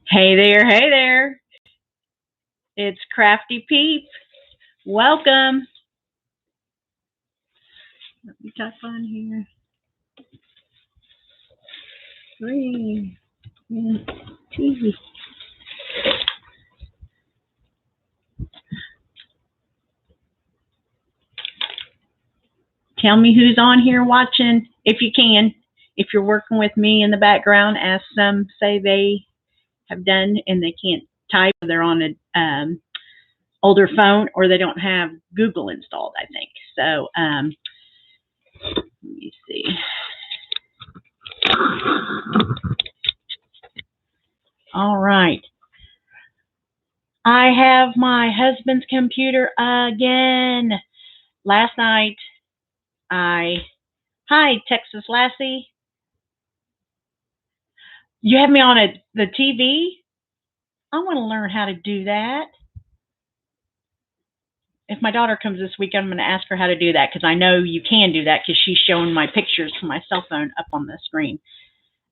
Hey there, hey there. It's crafty Peep. Welcome. Let me type on here. 3, 2. Tell me who's on here watching, if you can. If you're working with me in the background, as some say they have done and they can't type, they're on an older phone or they don't have Google installed, I think. So, let me see. All right. I have my husband's computer again. Last night, hi, Texas Lassie. You have me on the TV? I want to learn how to do that. If my daughter comes this week, I'm going to ask her how to do that because I know you can do that because she's showing my pictures from my cell phone up on the screen.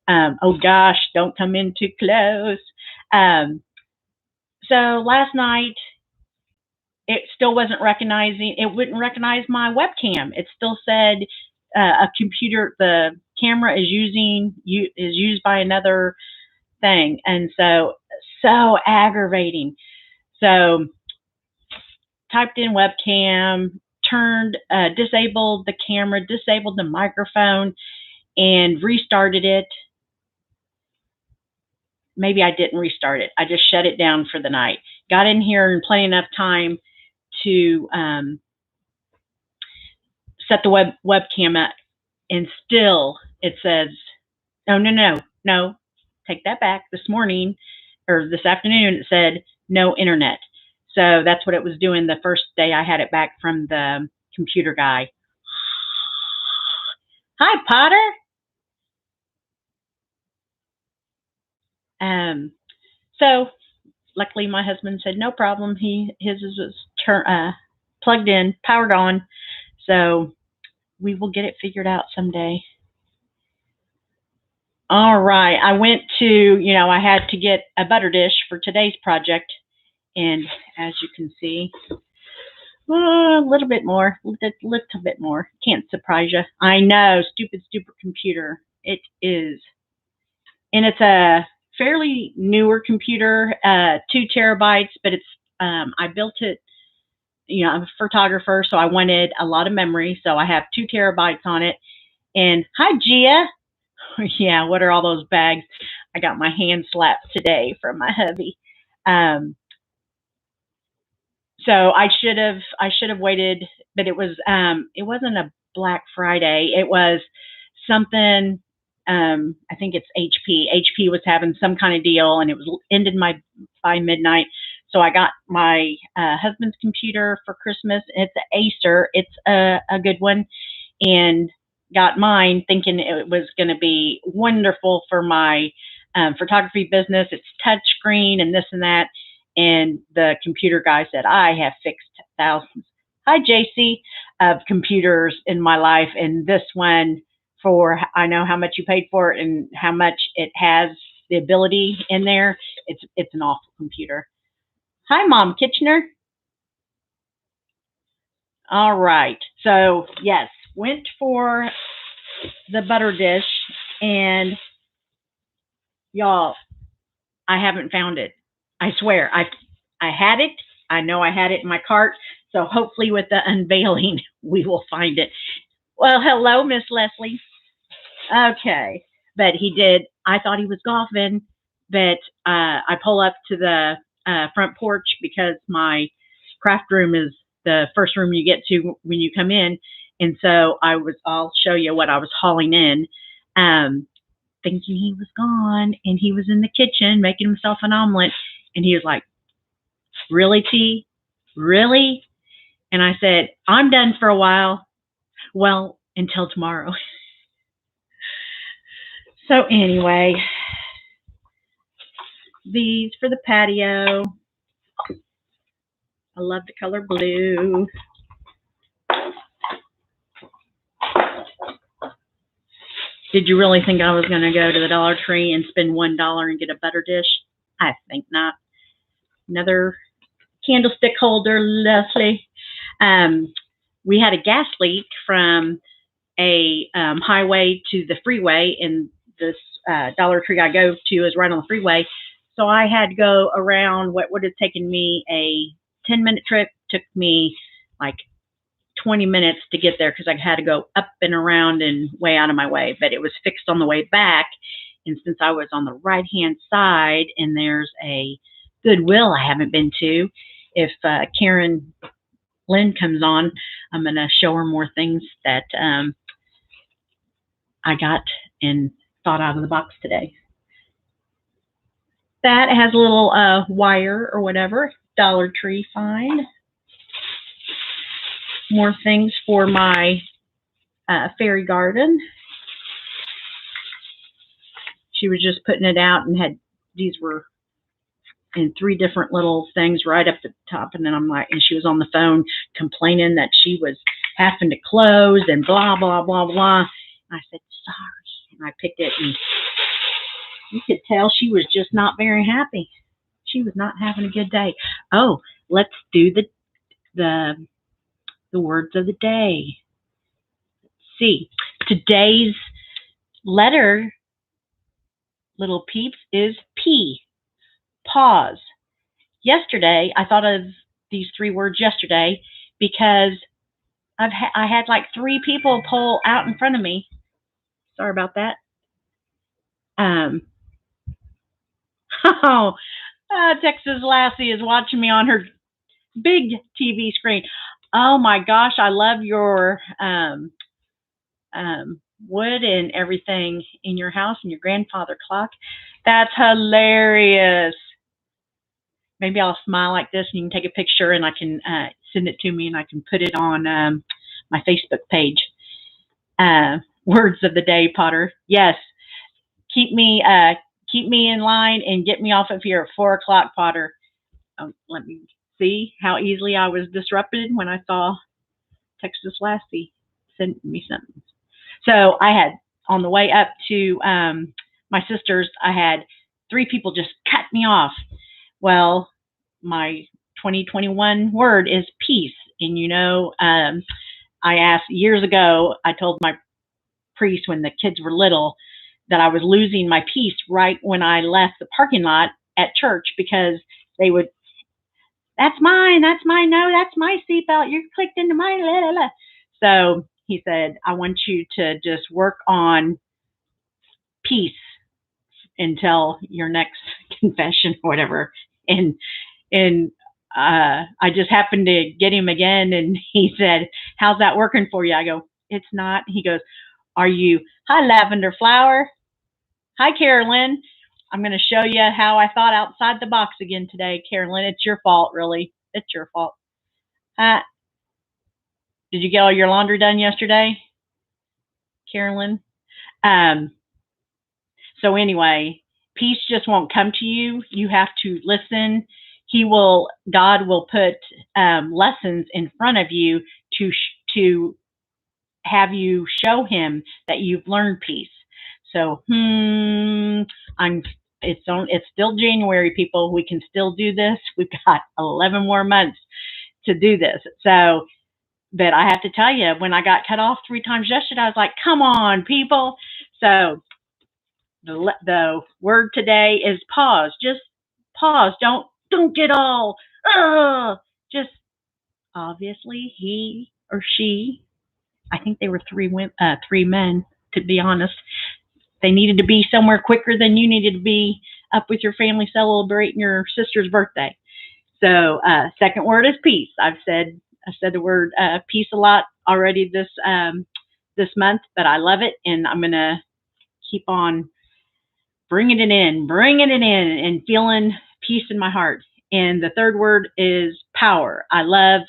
Oh gosh, don't come in too close. So last night, it still wasn't recognizing, it wouldn't recognize my webcam. It still said a computer, the camera is used by another thing. And so aggravating. So typed in webcam, disabled the camera, disabled the microphone, and restarted it. Maybe I didn't restart it. I just shut it down for the night. Got in here in plenty enough time to set the webcam up, and still it says, oh, no, take that back. This morning or this afternoon, it said no internet. So that's what it was doing the first day I had it back from the computer guy. Hi, Potter. So luckily my husband said no problem. His was plugged in, powered on. So we will get it figured out someday. All right. I went to, I had to get a butter dish for today's project. And as you can see, a little bit more, little bit more. Can't surprise you. I know, stupid computer. It is. And it's a fairly newer computer, 2 terabytes, but it's, I built it, I'm a photographer, so I wanted a lot of memory. So I have 2 terabytes on it. And hi, Gia. Yeah, what are all those bags? I got my hand slapped today from my hubby. So I should have waited, but it wasn't a Black Friday. It was something. I think it's HP. HP was having some kind of deal, and it was ended by midnight. So I got my husband's computer for Christmas. It's an Acer. It's a good one, and got mine thinking it was going to be wonderful for my photography business. It's touchscreen and this and that. And the computer guy said, I have fixed thousands. Hi, JC, of computers in my life. And this one, I know how much you paid for it and how much it has the ability in there. It's an awful computer. Hi, Mom Kitchener. All right. So, yes, went for the butter dish. And y'all, I haven't found it. I swear, I had it. I know I had it in my cart. So hopefully with the unveiling, we will find it. Well, hello, Miss Leslie. Okay. But he did. I thought he was golfing, but I pull up to the front porch because my craft room is the first room you get to when you come in. And so I'll show you what I was hauling in. Thinking he was gone, and he was in the kitchen making himself an omelet. And he was like, really, T? Really? And I said, I'm done for a while. Well, until tomorrow. So anyway, these for the patio. I love the color blue. Did you really think I was going to go to the Dollar Tree and spend $1 and get a butter dish? I think not. Another candlestick holder, Leslie. Um, we had a gas leak from a highway to the freeway, and this Dollar Tree I go to is right on the freeway. So I had to go around what would have taken me a 10-minute trip, took me like 20 minutes to get there because I had to go up and around and way out of my way. But it was fixed on the way back. And since I was on the right hand side and there's a Goodwill I haven't been to, if Karen Lynn comes on, I'm going to show her more things that I got and thought out of the box today. That has a little wire or whatever, Dollar Tree find. More things for my fairy garden. She was just putting it out and had, these were in 3 different little things right up the top. And then I'm like, and she was on the phone complaining that she was having to close and blah, blah, blah, blah. And I said, sorry. And I picked it, and you could tell she was just not very happy. She was not having a good day. Oh, let's do the words of the day. Let's see. Today's letter, little peeps, is P. Pause. Yesterday, I thought of these 3 words yesterday because I had like 3 people pull out in front of me. Sorry about that. Texas Lassie is watching me on her big TV screen. Oh my gosh, I love your wood and everything in your house and your grandfather clock. That's hilarious. Maybe I'll smile like this and you can take a picture and I can send it to me and I can put it on my Facebook page. Words of the day, Potter. Yes. Keep me in line and get me off of here at 4 o'clock, Potter. Let me see how easily I was disrupted when I saw Texas Lassie send me something. So I had, on the way up to my sister's, I had 3 people just cut me off. Well, my 2021 word is peace. And you know, I asked years ago, I told my priest when the kids were little that I was losing my peace right when I left the parking lot at church because they would, that's mine, no, that's my seatbelt, you clicked into my la, la, la. So he said, I want you to just work on peace until your next confession or whatever. And I just happened to get him again, and he said, how's that working for you? I go, it's not. He goes, are you, hi, Lavender Flower. Hi, Carolyn. I'm going to show you how I thought outside the box again today, Carolyn. It's your fault, really. It's your fault. Did you get all your laundry done yesterday, Carolyn? So anyway, peace just won't come to you. You have to listen. God will put lessons in front of you to have you show him that you've learned peace. So, it's still January, people. We can still do this. We've got 11 more months to do this. So, but I have to tell you, when I got cut off 3 times yesterday, I was like, come on, people. So the word today is pause. Just pause. Don't get all, just obviously he or she, I think they were 3 men, to be honest. They needed to be somewhere quicker than you needed to be up with your family celebrating your sister's birthday. So second word is peace. I said the word peace a lot already this month, but I love it, and I'm gonna keep on bringing it in and feeling peace in my heart. And the third word is power. I love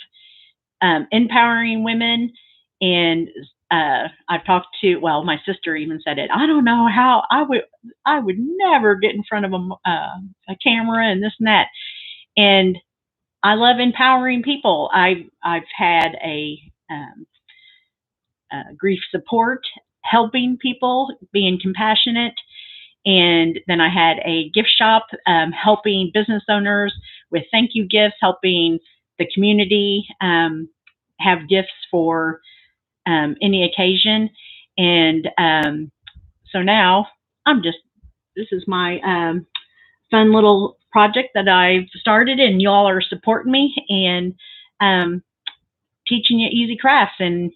empowering women, and I've talked to, well, my sister even said it. I don't know how I would never get in front of a camera and this and that. And I love empowering people. I've had a grief support, helping people, being compassionate, And then I had a gift shop helping business owners with thank you gifts, helping the community have gifts for any occasion. And so now this is my fun little project that I've started, and y'all are supporting me and teaching you easy crafts and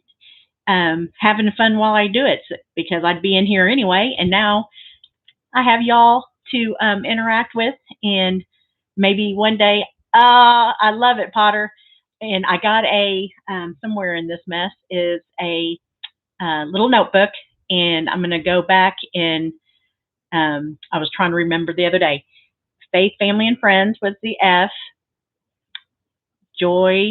having fun while I do it, because I'd be in here anyway. And now I have y'all to interact with, and maybe one day, I love it, Potter. And I got somewhere in this mess is a little notebook, and I'm going to go back and I was trying to remember the other day. Faith, family, and friends was the F. Joy,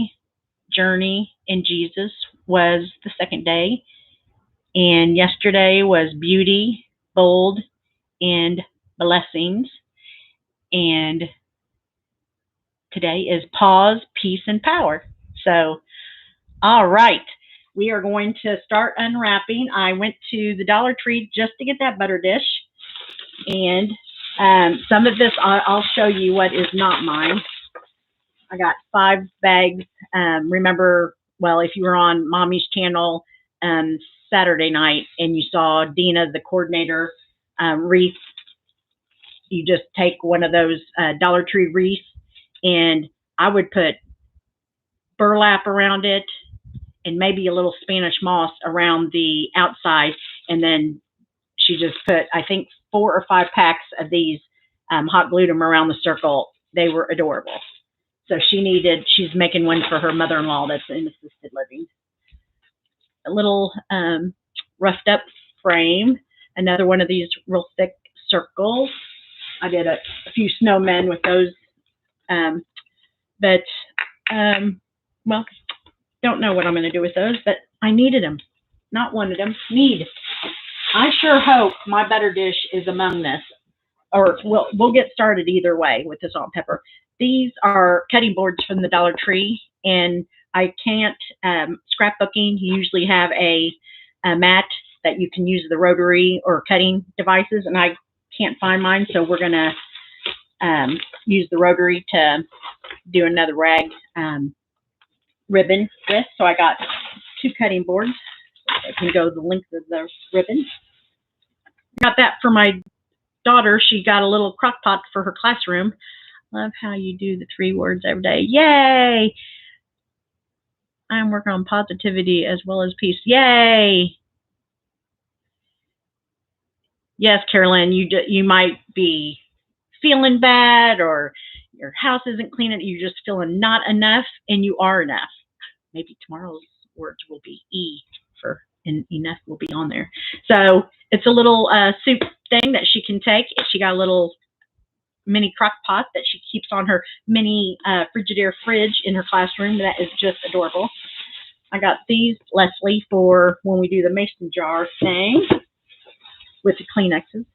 journey, and Jesus was the second day. And yesterday was beauty, bold, and blessings. And today is pause, peace, and power. So, all right. We are going to start unwrapping. I went to the Dollar Tree just to get that butter dish. And some of this, I'll show you what is not mine. I got 5 bags. Remember, well, if you were on Mommy's channel Saturday night and you saw Dina, the coordinator, wreath, you just take one of those Dollar Tree wreaths, and I would put burlap around it and maybe a little Spanish moss around the outside. And then she just put, I think, 4 or 5 packs of these, hot glued them around the circle. They were adorable. So she's making one for her mother-in-law that's in assisted living. A little roughed up frame. Another one of these real thick circles. I did a few snowmen with those. Well, don't know what I'm going to do with those, but I needed them. Not wanted them. Need. I sure hope my butter dish is among this, or we'll get started either way with the salt and pepper. These are cutting boards from the Dollar Tree, and I can't, scrapbooking, you usually have a mat that you can use the rotary or cutting devices, and I can't find mine, so we're going to use the rotary to do another rag ribbon with. So I got 2 cutting boards. I can go the length of the ribbon. Got that for my daughter. She got a little crock pot for her classroom. Love how you do the 3 words every day. Yay! I'm working on positivity as well as peace. Yay! Yes, Carolyn, you might be feeling bad, or your house isn't clean, and you're just feeling not enough, and you are enough. Maybe tomorrow's words will be E for, and enough will be on there. So it's a little soup thing that she can take. She got a little mini crock pot that she keeps on her mini Frigidaire fridge in her classroom. That is just adorable. I got these, Leslie, for when we do the mason jar thing with the Kleenexes.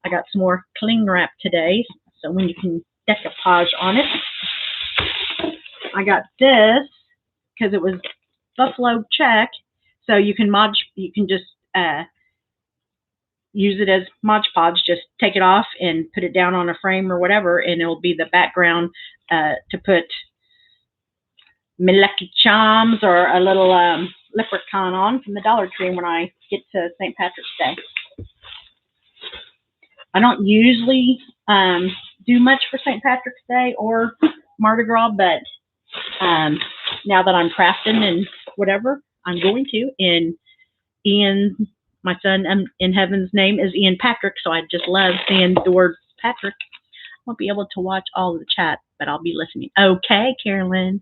I got some more cling wrap today, so when you can decoupage on it. I got this because it was buffalo check, so you can just use it as Mod Podge. Just take it off and put it down on a frame or whatever, and it'll be the background to put my Lucky Charms or a little leprechaun on from the Dollar Tree when I get to St. Patrick's Day. I don't usually do much for St. Patrick's Day or Mardi Gras, but now that I'm crafting and whatever, I'm going to. And Ian, my son in heaven's name is Ian Patrick, so I just love seeing the word Patrick. I won't be able to watch all of the chat, but I'll be listening. Okay, Carolyn.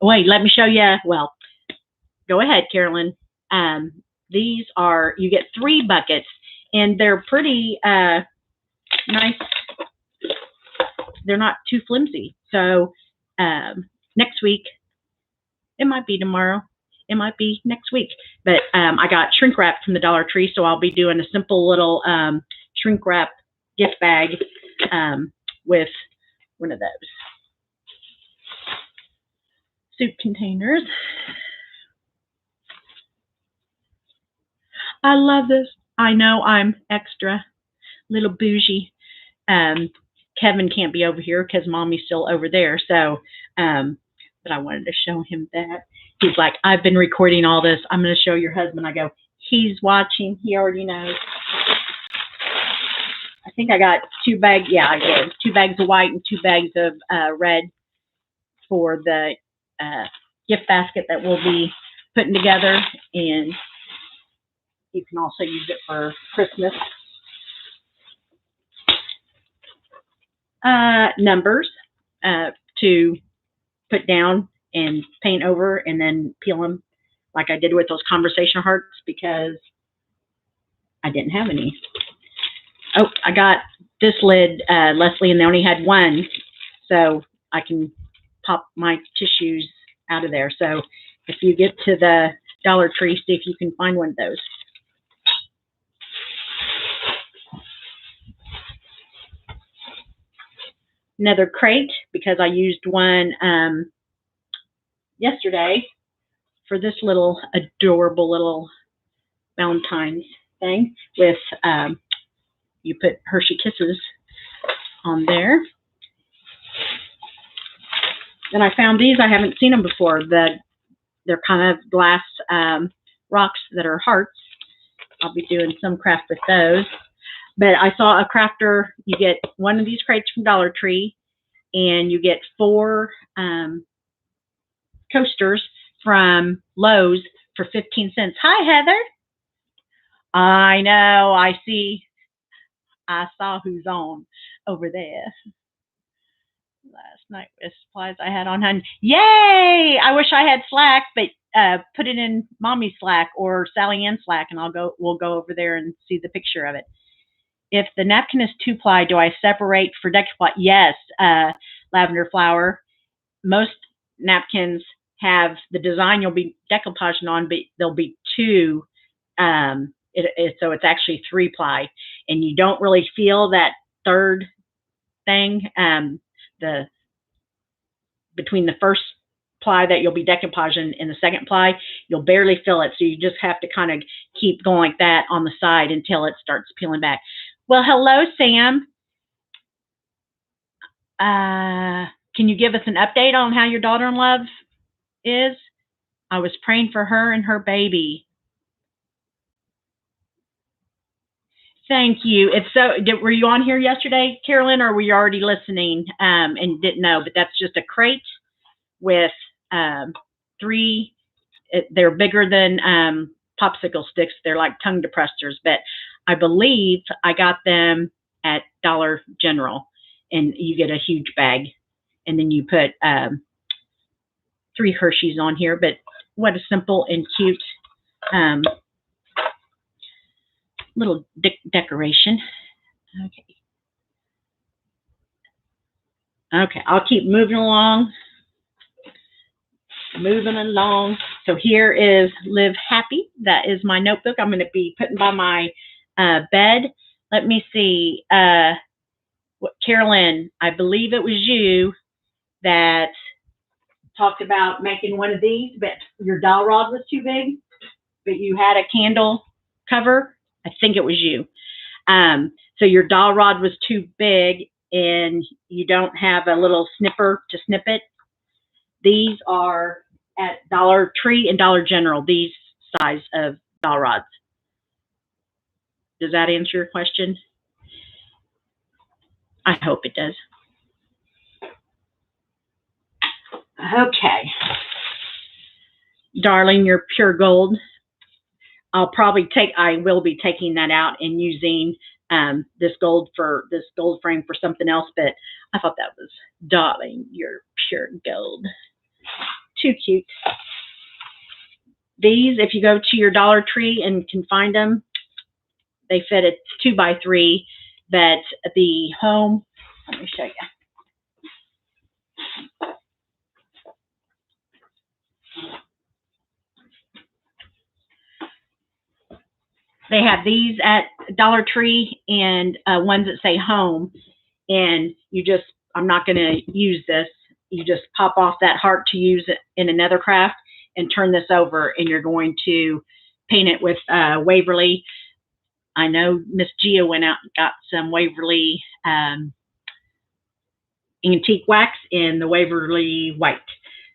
Wait, let me show you. Well, go ahead, Carolyn. These are, you get 3 buckets, and they're pretty nice. They're not too flimsy. So next week, it might be tomorrow, it might be next week, but I got shrink wrap from the Dollar Tree, so I'll be doing a simple little shrink wrap gift bag with one of those soup containers. I love this. I know I'm extra little bougie. Kevin can't be over here because mommy's still over there. So, but I wanted to show him that. He's like, I've been recording all this. I'm going to show your husband. I go, he's watching. He already knows. I think I got 2 bags. Yeah, I did. 2 bags of white and 2 bags of red for the gift basket that we'll be putting together. And you can also use it for Christmas. Numbers to put down and paint over and then peel them like I did with those conversation hearts because I didn't have any. Oh, I got this lid, Leslie, and they only had 1, so I can pop my tissues out of there. So if you get to the Dollar Tree, see if you can find one of those. Another crate, because I used one yesterday for this little adorable little Valentine's thing with, you put Hershey Kisses on there. Then I found these. I haven't seen them before. They're kind of glass rocks that are hearts. I'll be doing some craft with those. But I saw a crafter, you get one of these crates from Dollar Tree, and you get 4 coasters from Lowe's for 15 cents. Hi, Heather. I know. I see. I saw who's on over there. Last night with supplies I had on hand. Yay! I wish I had Slack, but put it in Mommy's Slack or Sally Ann's Slack, and we'll go over there and see the picture of it. If the napkin is 2-ply, do I separate for decoupage? Yes, Lavender Flower. Most napkins have the design you'll be decoupaging on, but there'll be 2. So it's actually 3-ply, and you don't really feel that third thing. Between the first ply that you'll be decoupaging and the second ply, you'll barely feel it. So you just have to kind of keep going like that on the side until it starts peeling back. Well, hello, Sam. Can you give us an update on how your daughter-in-law is? I was praying for her and her baby. Thank you. Were you on here yesterday, Carolyn, or were you already listening and didn't know? But that's just a crate with 3. They're bigger than popsicle sticks. They're like tongue depressors, but I believe I got them at Dollar General, and you get a huge bag, and then you put 3 Hershey's on here. But what a simple and cute little decoration. Okay, I'll keep moving along. So here is Live Happy. That is my notebook I'm going to be putting by my bed. Let me see. Carolyn, I believe it was you that talked about making one of these, but your dowel rod was too big, but you had a candle cover. I think it was you. So your dowel rod was too big and you don't have a little snipper to snip it. These are at Dollar Tree and Dollar General, these size of dowel rods. Does that answer your question? I hope it does. Okay. Darling, you're pure gold. I will be taking that out and using this gold frame for something else, but I thought that was, darling, you're pure gold. Too cute. These, if you go to your Dollar Tree and can find them, they fit a 2x3, but the home, let me show you. They have these at Dollar Tree and ones that say home. And I'm not going to use this. You just pop off that heart to use it in another craft and turn this over, and you're going to paint it with Waverly. I know Miss Gia went out and got some Waverly antique wax in the Waverly white.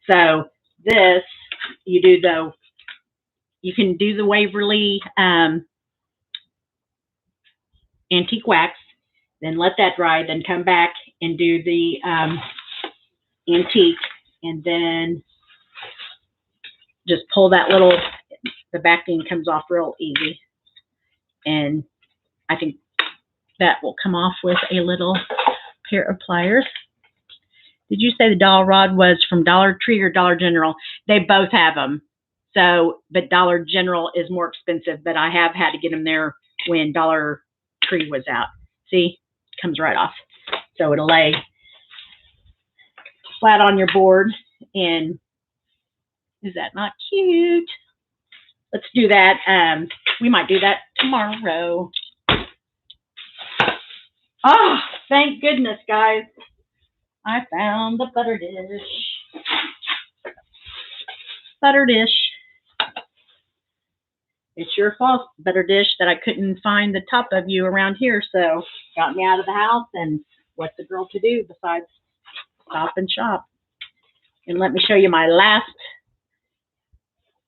So this, you can do the Waverly antique wax, then let that dry, then come back and do the antique, and then just pull that the backing comes off real easy. And I think that will come off with a little pair of pliers. Did you say the dowel rod was from Dollar Tree or Dollar General? They both have them. So, but Dollar General is more expensive, but I have had to get them there when Dollar Tree was out. See, it comes right off. So it'll lay flat on your board. And is that not cute? Let's do that. We might do that tomorrow. Oh, thank goodness, guys. I found the butter dish. Butter dish. It's your fault, butter dish, that I couldn't find the top of you around here. So got me out of the house, and what's a girl to do besides stop and shop? And let me show you my last.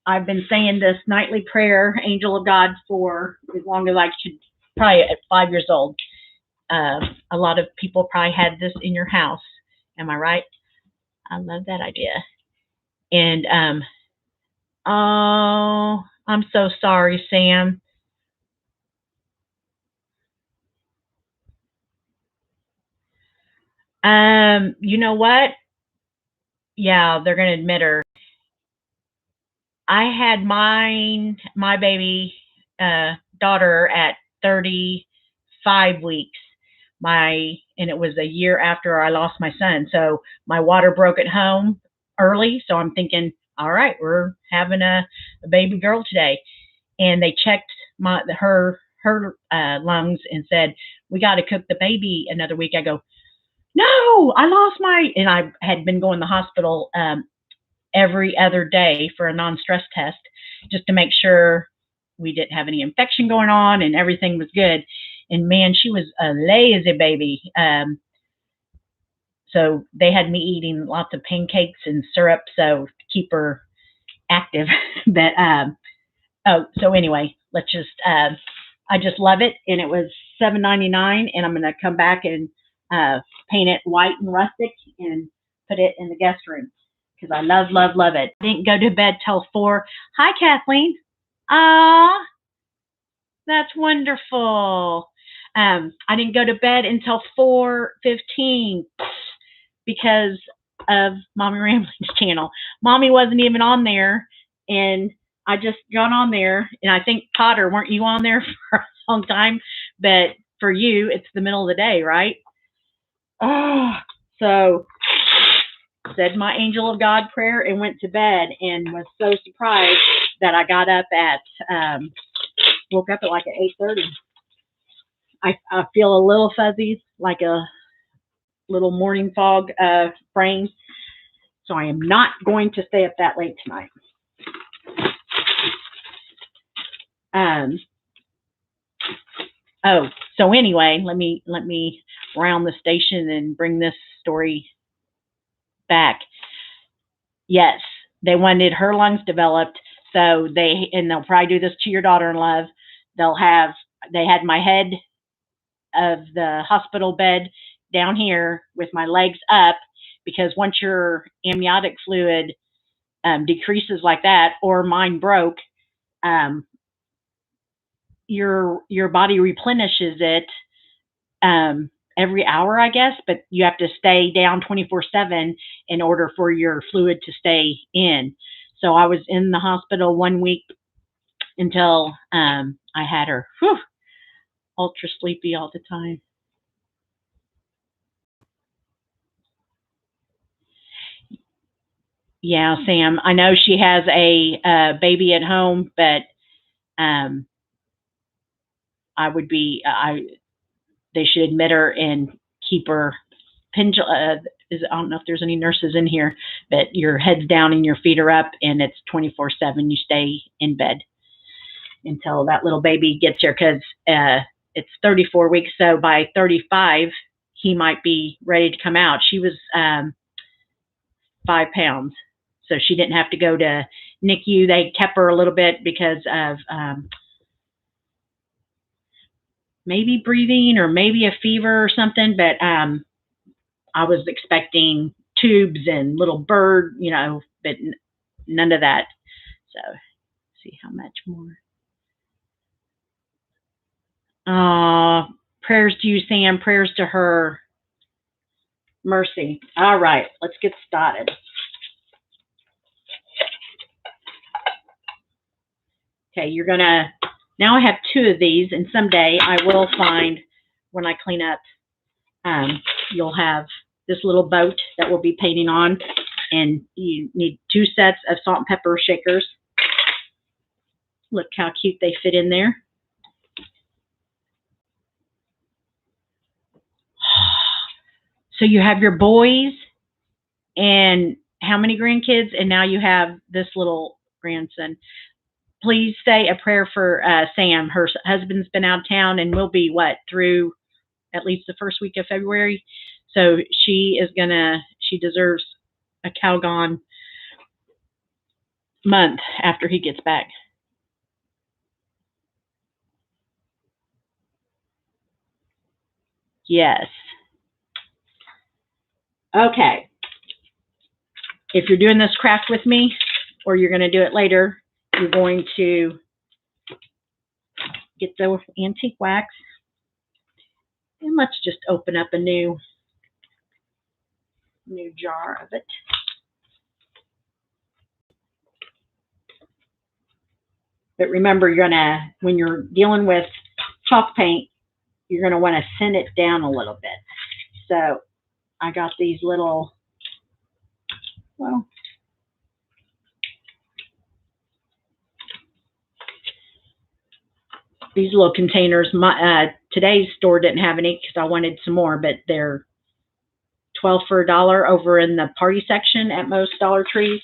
I've been saying this nightly prayer, Angel of God, for as long as I could, probably at 5 years old. A lot of people probably had this in your house. Am I right? I love that idea. And, oh, I'm so sorry, Sam. You know what? Yeah, they're going to admit her. I had my baby daughter at 35 weeks. And it was a year after I lost my son. So my water broke at home early. So I'm thinking, all right, we're having a baby girl today. And they checked her lungs and said, we got to cook the baby another week. I go, no, I lost and I had been going to the hospital every other day for a non-stress test just to make sure we didn't have any infection going on and everything was good. And man, she was a lazy baby. So they had me eating lots of pancakes and syrup so to keep her active. But so anyway, let's just I just love it, and it was $7.99, and I'm gonna come back and paint it white and rustic and put it in the guest room because I love it. I didn't go to bed till 4. Hi, Kathleen. Ah, that's wonderful. I didn't go to bed until 4:15 because of Mommy Rambling's channel. Mommy wasn't even on there, and I just got on there, and I think, Potter, weren't you on there for a long time? But for you, it's the middle of the day, right? Oh, so said my Angel of God prayer and went to bed, and was so surprised that I got up woke up at like at 8:30. I feel a little fuzzy, like a little morning fog frame. So I am not going to stay up that late tonight. Oh, so anyway, let me round the station and bring this story back. Yes, they wanted her lungs developed, so they'll probably do this to your daughter-in-law. They had my head of the hospital bed down here with my legs up, because once your amniotic fluid decreases like that, or mine broke, your body replenishes it every hour, I guess, but you have to stay down 24/7 in order for your fluid to stay in. So I was in the hospital 1 week until I had her. Whew, ultra sleepy all the time. Yeah, Sam, I know she has a baby at home, but they should admit her and keep her I don't know if there's any nurses in here, but your head's down and your feet are up, and it's 24/7. You stay in bed. until that little baby gets here, because it's 34 weeks. So by 35, he might be ready to come out. She was 5 pounds, so she didn't have to go to NICU. They kept her a little bit because of maybe breathing or maybe a fever or something, but I was expecting tubes and little bird, but none of that. So see how much more. Prayers to you, Sam. Prayers to her. Mercy. All right, let's get started. Okay, you're gonna, now I have 2 of these, and someday I will find, when I clean up, you'll have this little boat that we'll be painting on, and you need 2 sets of salt and pepper shakers. Look how cute they fit in there. So you have your boys and how many grandkids, and now you have this little grandson. Please say a prayer for Sam. Her husband's been out of town and will be, through at least the first week of February. So she deserves a Calgon month after he gets back. Yes. Okay. If you're doing this craft with me, or you're going to do it later, you're going to get the antique wax. And let's just open up a new jar of it. But remember, when you're dealing with chalk paint, you're going to want to thin it down a little bit. So I got these little, these little containers. Today's store didn't have any because I wanted some more, but they're 12 for $1 over in the party section at most Dollar Trees.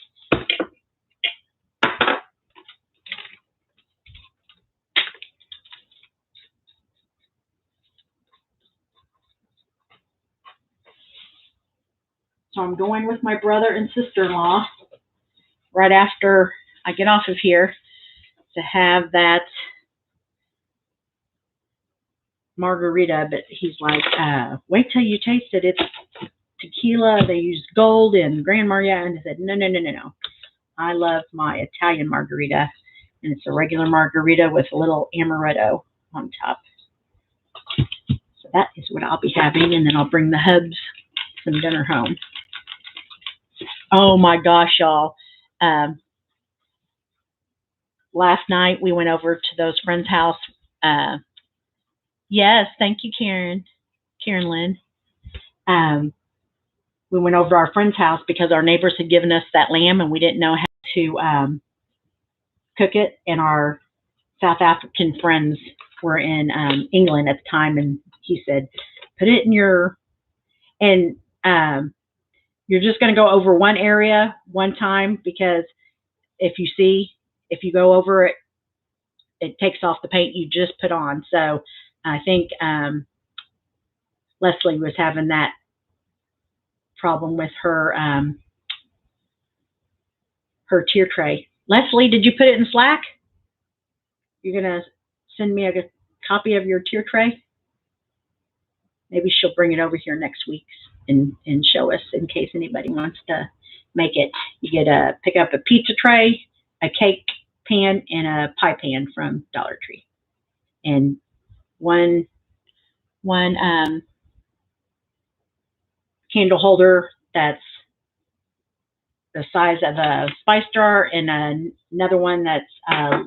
So I'm going with my brother and sister-in-law right after I get off of here to have that margarita. But he's like, wait till you taste it. It's tequila. They use gold and Grand Marnier. And I said, no. I love my Italian margarita. And it's a regular margarita with a little amaretto on top. So that is what I'll be having. And then I'll bring the hubs some dinner home. Oh my gosh, y'all. Last night we went over to those friends' house. Yes, thank you, Karen Lynn. We went over to our friend's house because our neighbors had given us that lamb and we didn't know how to cook it. And our South African friends were in England at the time, and he said, put it in and you're just going to go over one area one time, because if you go over it, it takes off the paint you just put on. So I think Leslie was having that problem with her tier tray. Leslie, did you put it in Slack? You're going to send me a copy of your tier tray? Maybe she'll bring it over here next week and show us, in case anybody wants to make it. You get pick up a pizza tray, a cake pan, and a pie pan from Dollar Tree, and one candle holder that's the size of a spice jar, and another one that's a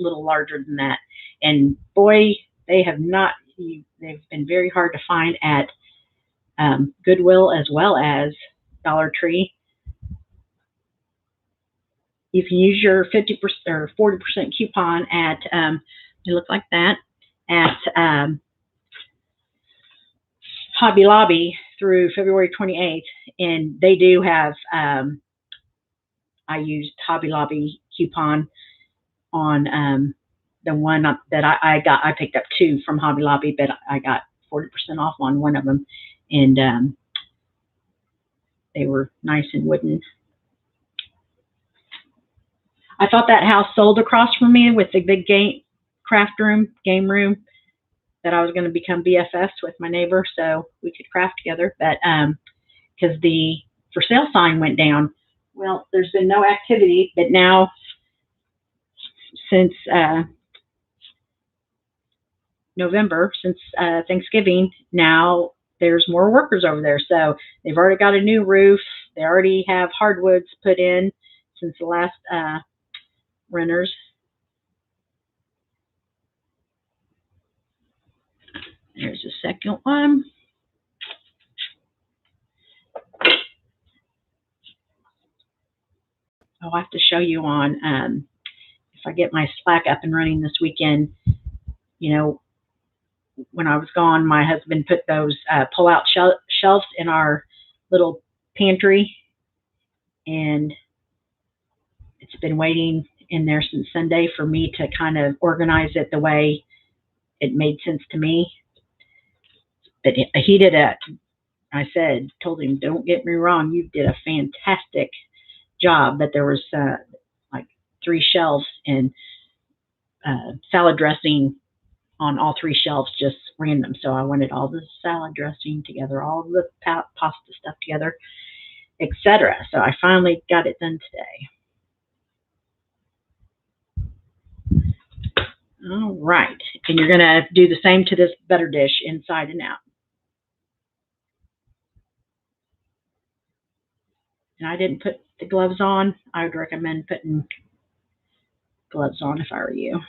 little larger than that. And boy, they've been very hard to find at Goodwill as well as Dollar Tree. You can use your 50% or 40% coupon at they look like that at Hobby Lobby through February 28th, and they do have I used Hobby Lobby coupon on the one that I picked up two from Hobby Lobby, but I got 40% off on one of them, and they were nice and wooden. I thought that house sold across from me with the big game room, that I was going to become BFFs with my neighbor so we could craft together. But because the for sale sign went down, well, there's been no activity. But now, since November, since Thanksgiving, now there's more workers over there. So they've already got a new roof. They already have hardwoods put in since the last renters. There's the second one. I'll have to show you on, if I get my Slack up and running this weekend. You know, when I was gone, my husband put those pull-out shelves in our little pantry, and it's been waiting in there since Sunday for me to kind of organize it the way it made sense to me. But he did it. I told him, don't get me wrong, you did a fantastic job. But there was like 3 shelves, and salad dressing on all 3 shelves, just random. So I wanted all the salad dressing together, all the pasta stuff together, etc. So I finally got it done today. All right, and you're gonna do the same to this butter dish, inside and out. And I didn't put the gloves on. I would recommend putting gloves on if I were you.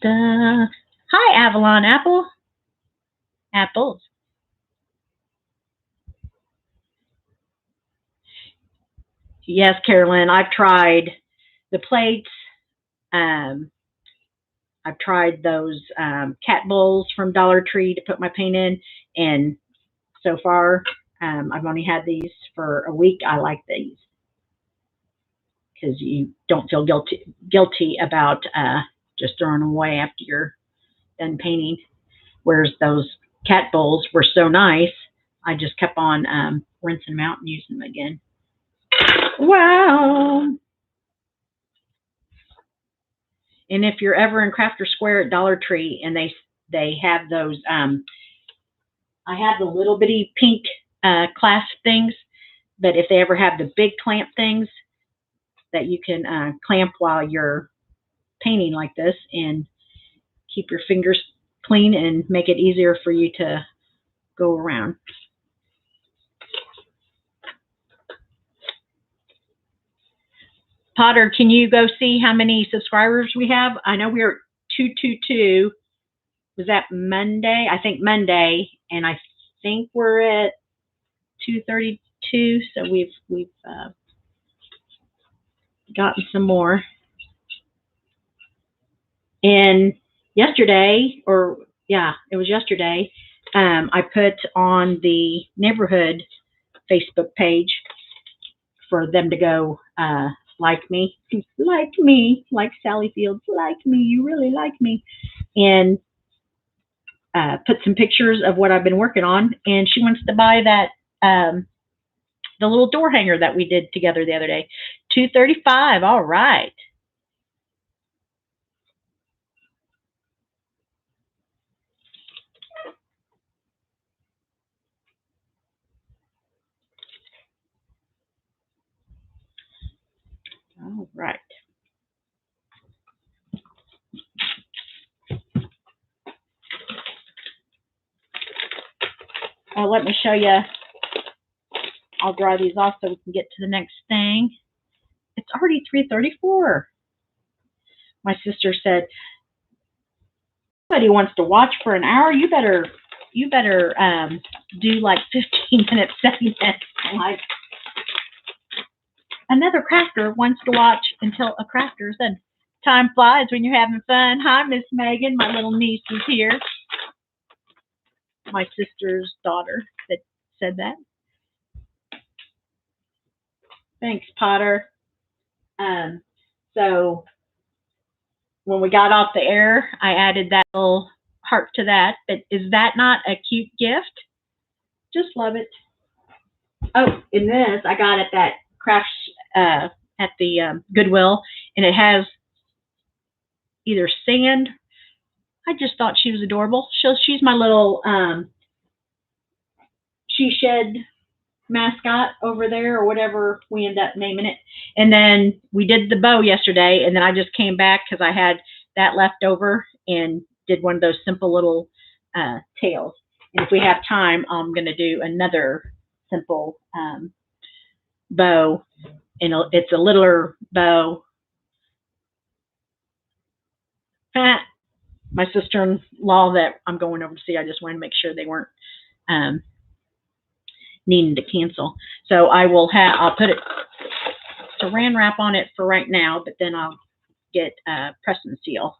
Hi, Avalon Apple. Apples. Yes, Carolyn, I've tried the plates. I've tried those cat bowls from Dollar Tree to put my paint in, and so far I've only had these for a week. I like these because you don't feel guilty about just throwing them away after you're done painting. Whereas those cat bowls were so nice, I just kept on rinsing them out and using them again. Wow. And if you're ever in Crafter Square at Dollar Tree, and they have those, I have the little bitty pink clasp things, but if they ever have the big clamp things that you can clamp while you're painting like this and keep your fingers clean and make it easier for you to go around. Potter, can you go see how many subscribers we have? I know we were 222. Was that Monday? I think Monday, and I think we're at 232. So we've gotten some more. And yesterday, it was yesterday, I put on the neighborhood Facebook page for them to go like me, like Sally Fields, like me, you really like me, and put some pictures of what I've been working on. And she wants to buy that the little door hanger that we did together the other day. $235. All right. All right. Let me show you. I'll dry these off so we can get to the next thing. It's already 3:34. My sister said, "Somebody wants to watch for an hour. You better do like 15-minute segments." I'm like, another crafter wants to watch until a crafter said, "Time flies when you're having fun." Hi, Miss Megan. My little niece is here. My sister's daughter that said that. Thanks, Potter. So when we got off the air, I added that little heart to that. But is that not a cute gift? Just love it. Oh, and this I got at that craft at the Goodwill, and it has either sand. I just thought she was adorable. She's my little she shed mascot over there, or whatever we end up naming it. And then we did the bow yesterday, and then I just came back because I had that left over and did one of those simple little tails. And if we have time, I'm going to do another simple bow, and it's a littler bow. My sister-in-law that I'm going over to see, I just wanted to make sure they weren't needing to cancel. So I'll put it saran wrap on it for right now, but then I'll get press and seal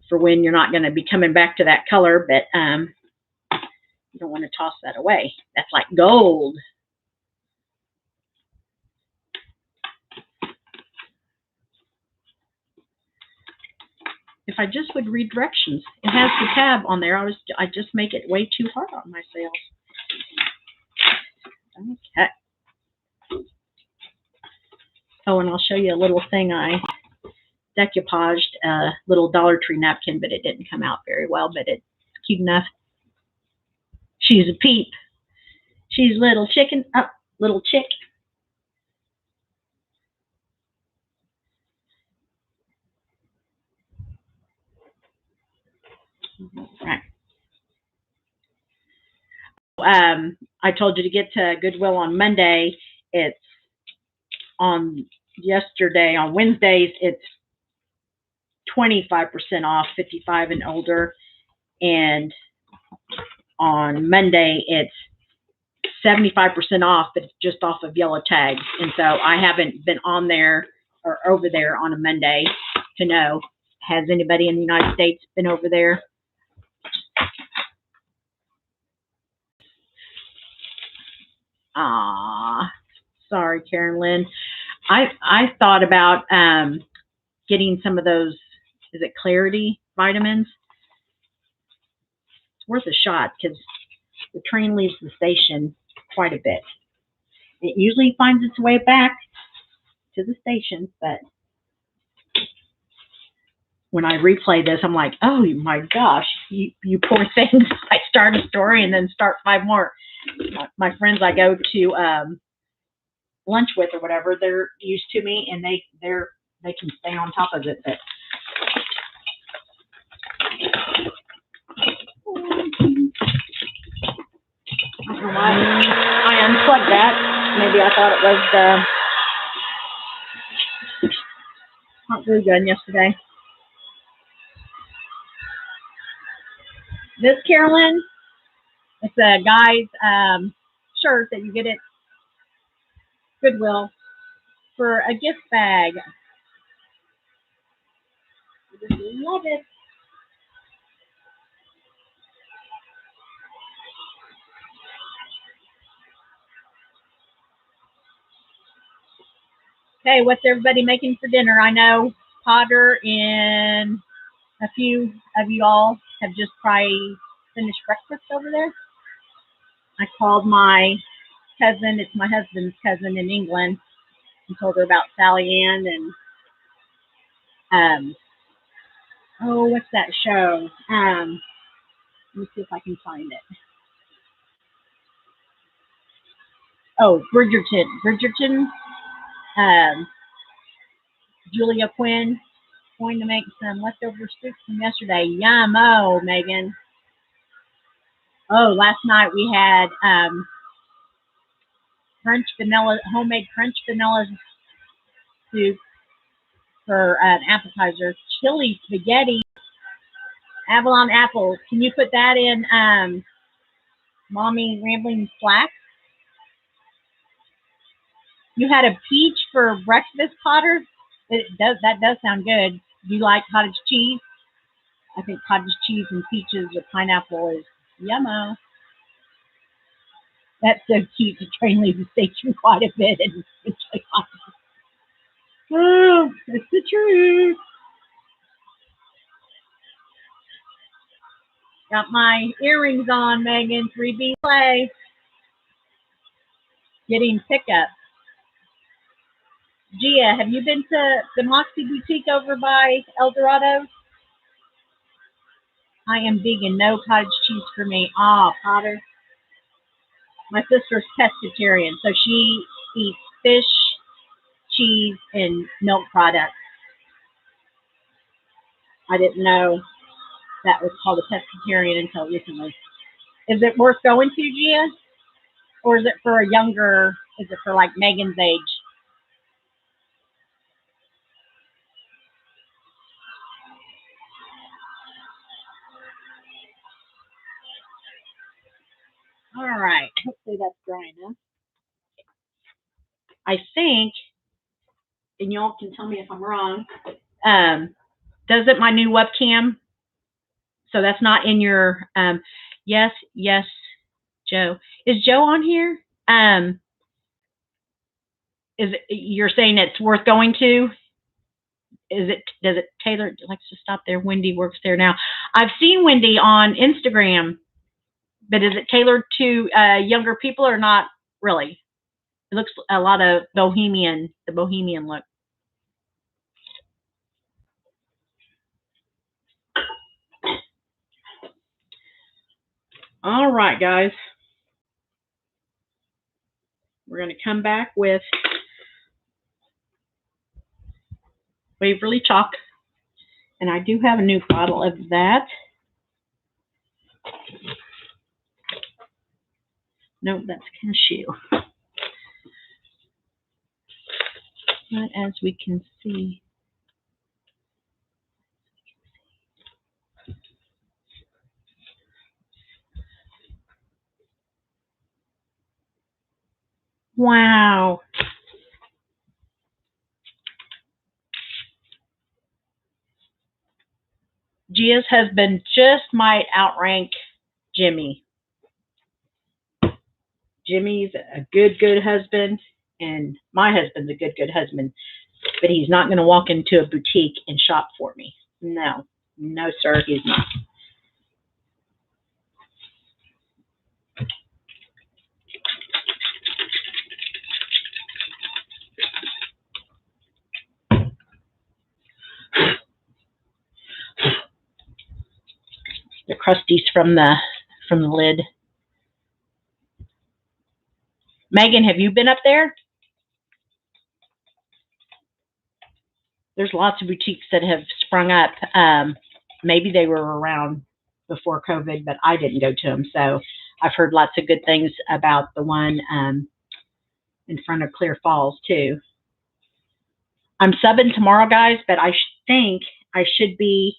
for when you're not going to be coming back to that color, but you don't want to toss that away. That's like gold. If I just would read directions. It has the tab on there. I just make it way too hard on myself. Okay. Oh, and I'll show you a little thing I decoupaged, a little Dollar Tree napkin, but it didn't come out very well, but it's cute enough. She's a peep. She's little chicken. Oh, little chick. Right. I told you to get to Goodwill on Monday. It's on Wednesdays, it's 25% off, 55 and older. And on Monday, it's 75% off, but it's just off of yellow tags. And so I haven't been on there or over there on a Monday to know, has anybody in the United States been over there? Sorry, Karen Lynn. I thought about getting some of those, is it Clarity vitamins? It's worth a shot because the train leaves the station quite a bit. It usually finds its way back to the station, but when I replay this, I'm like, oh my gosh, you poor things. I start a story and then start 5 more. My friends I go to lunch with or whatever, they're used to me, and they can stay on top of it. But I don't know why I unplugged that. Maybe I thought it was not very good yesterday. This, Carolyn, it's a guy's shirt that you get at Goodwill for a gift bag. I just love it. Okay, what's everybody making for dinner? I know Potter and a few of you all have just probably finished breakfast over there. I called my cousin, it's my husband's cousin in England, and told her about Sally Ann and what's that show? Let me see if I can find it. Oh, Bridgerton. Julia Quinn going to make some leftover soup from yesterday. Yum-o, Megan. Oh, last night we had homemade French vanilla soup for an appetizer. Chili spaghetti, Avalon apples. Can you put that in Mommy Rambling Slack? You had a peach for breakfast, Potter? That does sound good. Do you like cottage cheese? I think cottage cheese and peaches with pineapple is yummo. That's so cute. The train leaves the station quite a bit, and it's like, oh, it's the truth. Got my earrings on, Megan. 3B play. Getting pickup. Gia, have you been to the Moxie Boutique over by El Dorado? I am vegan. No cottage cheese for me. Ah, Potter. My sister's pescatarian, so she eats fish, cheese, and milk products. I didn't know that was called a pescatarian until recently. Is it worth going to, Gia? Or is it for a younger, is it for like Megan's age? All right. Hopefully that's dry enough. I think, and y'all can tell me if I'm wrong, does it my new webcam? So that's not in your, yes, yes, Joe. Is Joe on here? Is it, you're saying it's worth going to? Is it, does it, Taylor likes to stop there. Wendy works there now. I've seen Wendy on Instagram, but is it tailored to younger people or not really? It looks a lot of bohemian, the bohemian look. All right, guys. We're going to come back with Waverly Chalk. And I do have a new bottle of that. No, that's cashew. But as we can see, wow. Gia's husband just might outrank Jimmy. Jimmy's a good husband, and my husband's a good husband, but he's not going to walk into a boutique and shop for me. No, no, sir, he's not. The crusties from the lid. Megan, have you been up there? There's lots of boutiques that have sprung up. Maybe they were around before COVID, but I didn't go to them. So I've heard lots of good things about the one in front of Clear Falls too. I'm subbing tomorrow, guys, but I think I should be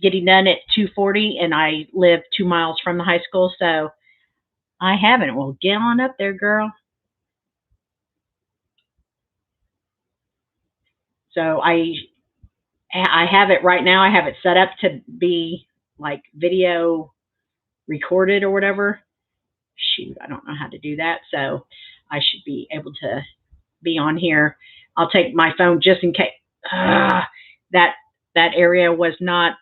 getting done at 2:40, and I live 2 miles from the high school, so I haven't. Well, get on up there, girl. So I have it right now. I have it set up to be like video recorded or whatever. Shoot, I don't know how to do that, so I should be able to be on here. I'll take my phone just in case. That area was not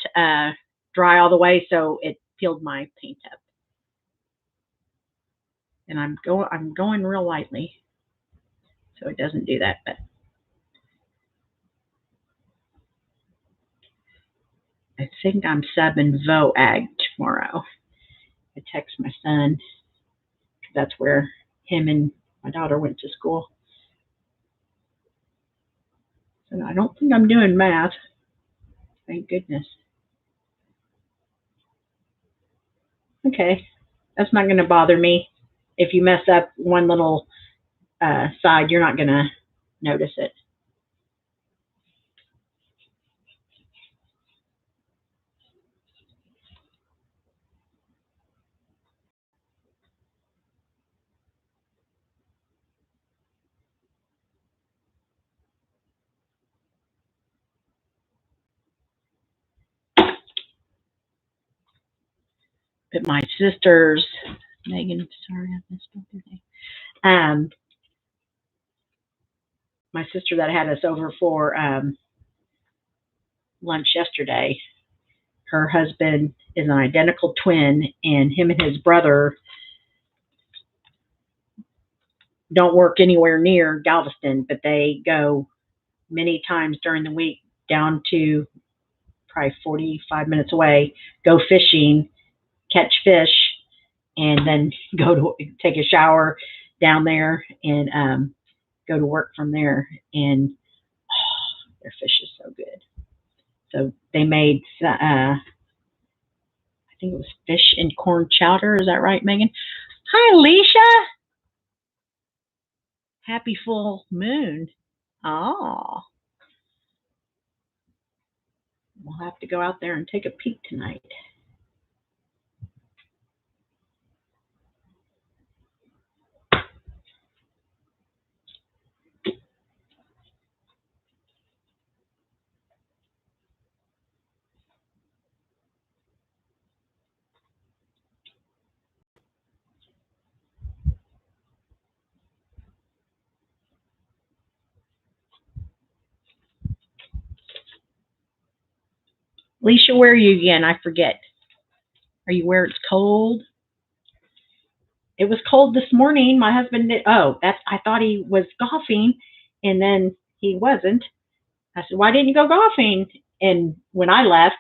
dry all the way, so it peeled my paint up. And I'm going real lightly, so it doesn't do that. But I think I'm subbing VOAG tomorrow. I text my son, because that's where him and my daughter went to school. And I don't think I'm doing math. Thank goodness. Okay, that's not going to bother me. If you mess up one little side, you're not going to notice it. But my sister's Megan, sorry I misspelled your name. Um, my sister that had us over for lunch yesterday, her husband is an identical twin, and him and his brother don't work anywhere near Galveston, but they go many times during the week down to probably 45 minutes away, go fishing, catch fish, and then go to take a shower down there and go to work from there. And their fish is so good. So they made, I think it was fish and corn chowder. Is that right, Megan? Hi, Alicia. Happy full moon. Oh, we'll have to go out there and take a peek tonight. Alicia, where are you again? I forget. Are you where it's cold? It was cold this morning. My husband did. Oh, that's. I thought he was golfing, and then he wasn't. I said, "Why didn't you go golfing?" And when I left,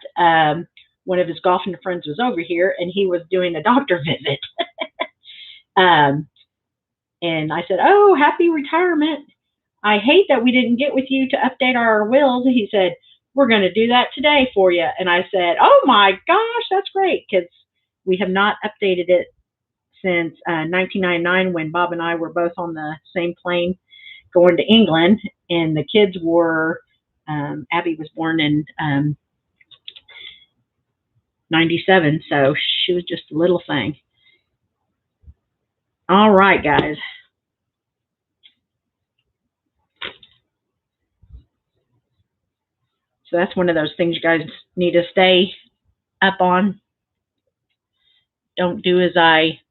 one of his golfing friends was over here, and he was doing a doctor visit. um, and I said, "Oh, happy retirement. I hate that we didn't get with you to update our wills." He said, "We're going to do that today for you." And I said, "Oh my gosh, that's great," because we have not updated it since 1999 when Bob and I were both on the same plane going to England, and the kids were, Abby was born in 97, so she was just a little thing. All right, guys. So that's one of those things you guys need to stay up on. Don't do as I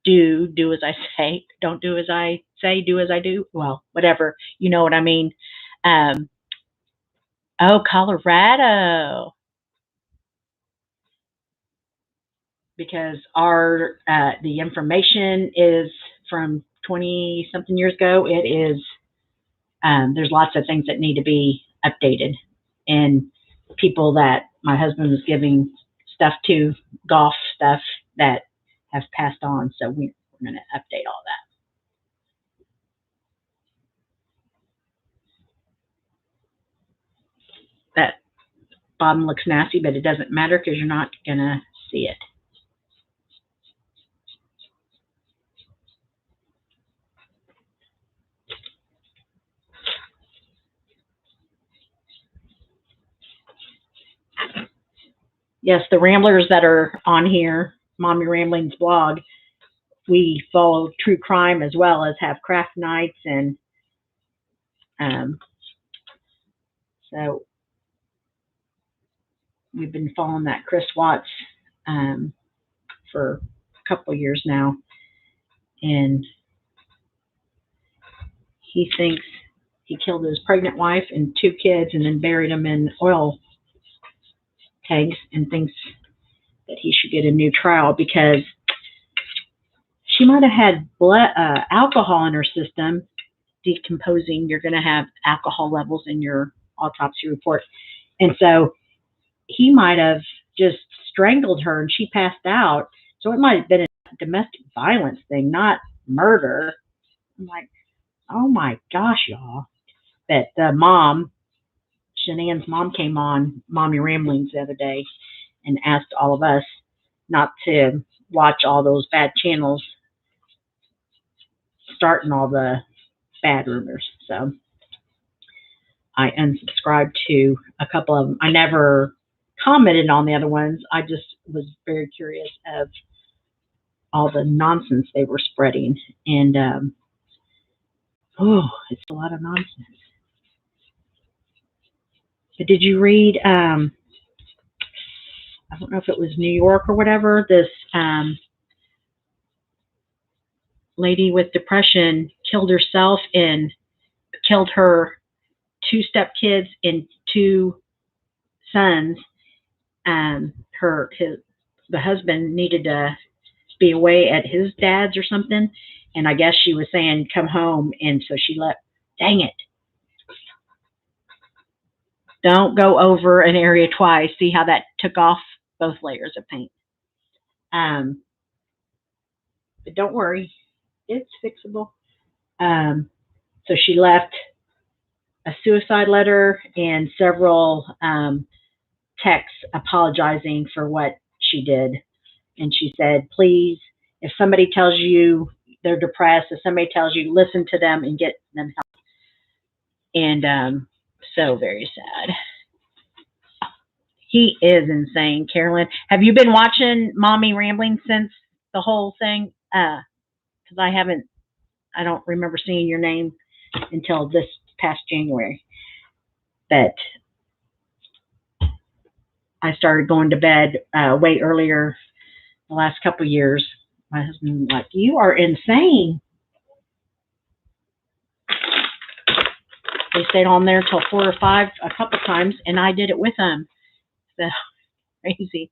do as I say. Don't do as I say, do as I do. Well, whatever. You know what I mean. Um, oh, Colorado. Because our the information is from 20 something years ago. It is there's lots of things that need to be updated, and people that my husband was giving stuff to, golf stuff, that have passed on. So we're going to update all that. That bottom looks nasty, but it doesn't matter because you're not going to see it. Yes, the ramblers that are on here, Mommy Rambling's blog, we follow true crime as well as have craft nights, and um, so we've been following that Chris Watts for a couple of years now, and he thinks he killed his pregnant wife and two kids and then buried them in oil tanks, and thinks that he should get a new trial because she might have had alcohol in her system. Decomposing, you're going to have alcohol levels in your autopsy report, and so he might have just strangled her and she passed out. So it might have been a domestic violence thing, not murder. I'm like, oh my gosh, y'all. But the mom, Shanann's mom, came on Mommy Ramblings the other day and asked all of us not to watch all those bad channels starting all the bad rumors. So I unsubscribed to a couple of them. I never commented on the other ones. I just was very curious of all the nonsense they were spreading. And, oh, it's a lot of nonsense. But did you read, I don't know if it was New York or whatever, this lady with depression killed herself and killed her two stepkids and two sons. The husband needed to be away at his dad's or something, and I guess she was saying come home, and so she left. Dang it! Don't go over an area twice. See how that took off both layers of paint. But don't worry, it's fixable. So she left a suicide letter and several texts apologizing for what she did. And she said, please, if somebody tells you they're depressed, if somebody tells you, listen to them and get them help. And so very sad. He is insane, Carolyn. Have you been watching Mommy Rambling since the whole thing? Because I don't remember seeing your name until this past January. But I started going to bed way earlier the last couple of years. My husband was like, you are insane. They stayed on there till 4 or 5 a couple times, and I did it with them. So crazy.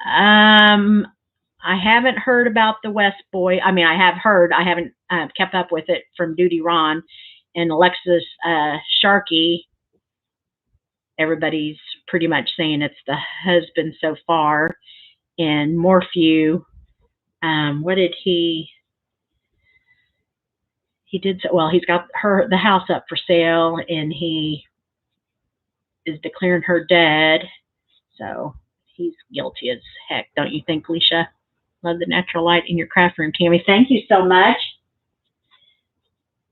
I haven't heard about the West Boy. I mean, I have heard. I haven't kept up with it from Duty Ron and Alexis Sharkey. Everybody's pretty much saying it's the husband so far. And Morphew, what did he did? Well, he's got the house up for sale, and he is declaring her dead. So he's guilty as heck, don't you think, Leisha? Love the natural light in your craft room, Tammy. Thank you so much.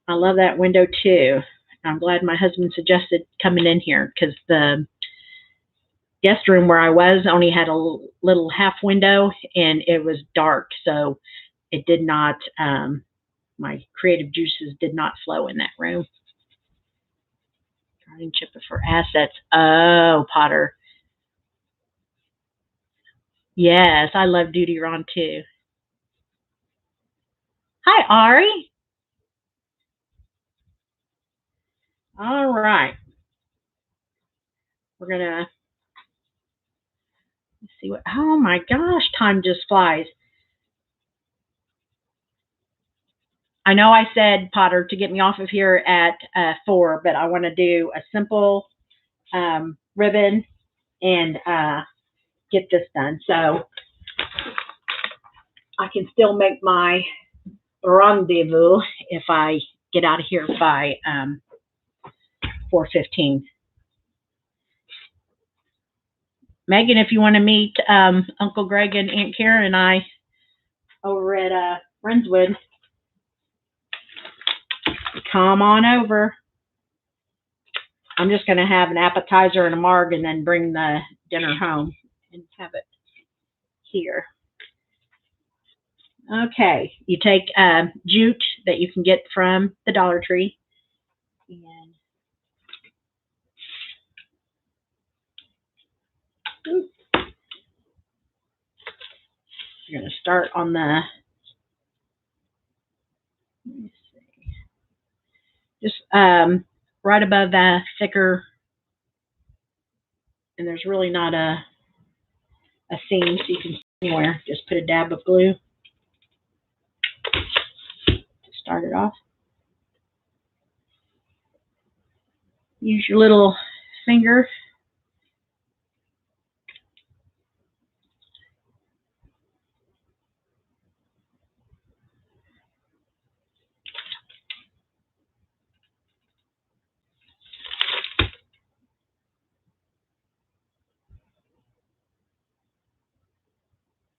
I love that window too. I'm glad my husband suggested coming in here because the guest room where I was only had a little half window and it was dark, so it did not, my creative juices did not flow in that room. Garden chipper for assets. Oh, Potter. Yes, I love Duty Ron too. Hi, Ari. All right. We're going to see what, oh my gosh, time just flies. I know I said, Potter, to get me off of here at 4, but I want to do a simple ribbon and get this done. So I can still make my rendezvous if I get out of here by 4:15. Megan, if you want to meet Uncle Greg and Aunt Karen and I over at Friendswood, come on over. I'm just going to have an appetizer and a marg and then bring the dinner home and have it here. Okay, you take jute that you can get from the Dollar Tree, and you're going to start on the, let me see, just right above that thicker, and there's really not a seam, so you can anywhere. Just put a dab of glue to start it off. Use your little finger.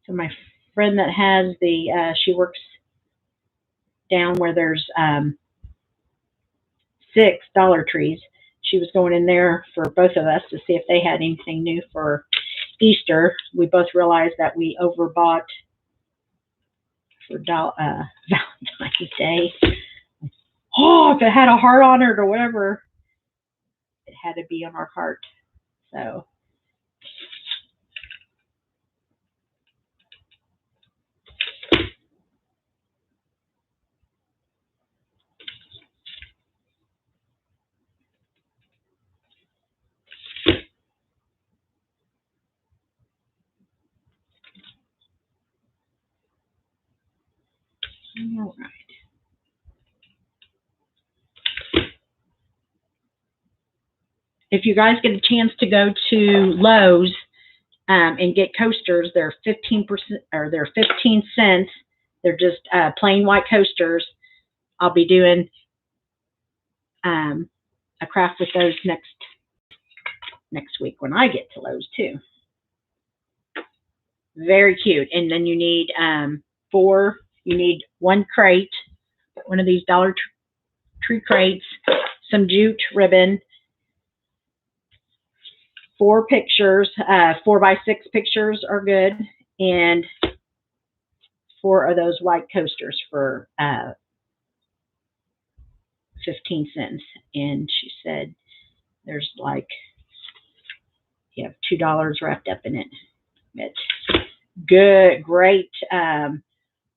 So my friend that has the, she works down where there's 6 Dollar Trees. She was going in there for both of us to see if they had anything new for Easter. We both realized that we overbought for Valentine's Day. Oh, if it had a heart on it or whatever, it had to be on our heart. So All right. If you guys get a chance to go to Lowe's and get coasters, they're 15% or they're 15 cents. They're just plain white coasters. I'll be doing a craft with those next week when I get to Lowe's too. Very cute. And then you need you need one crate, one of these Dollar Tree crates, some jute ribbon, 4 pictures, 4x6 pictures are good, and 4 of those white coasters for 15 cents. And she said there's like, you have $2 wrapped up in it. It's good, great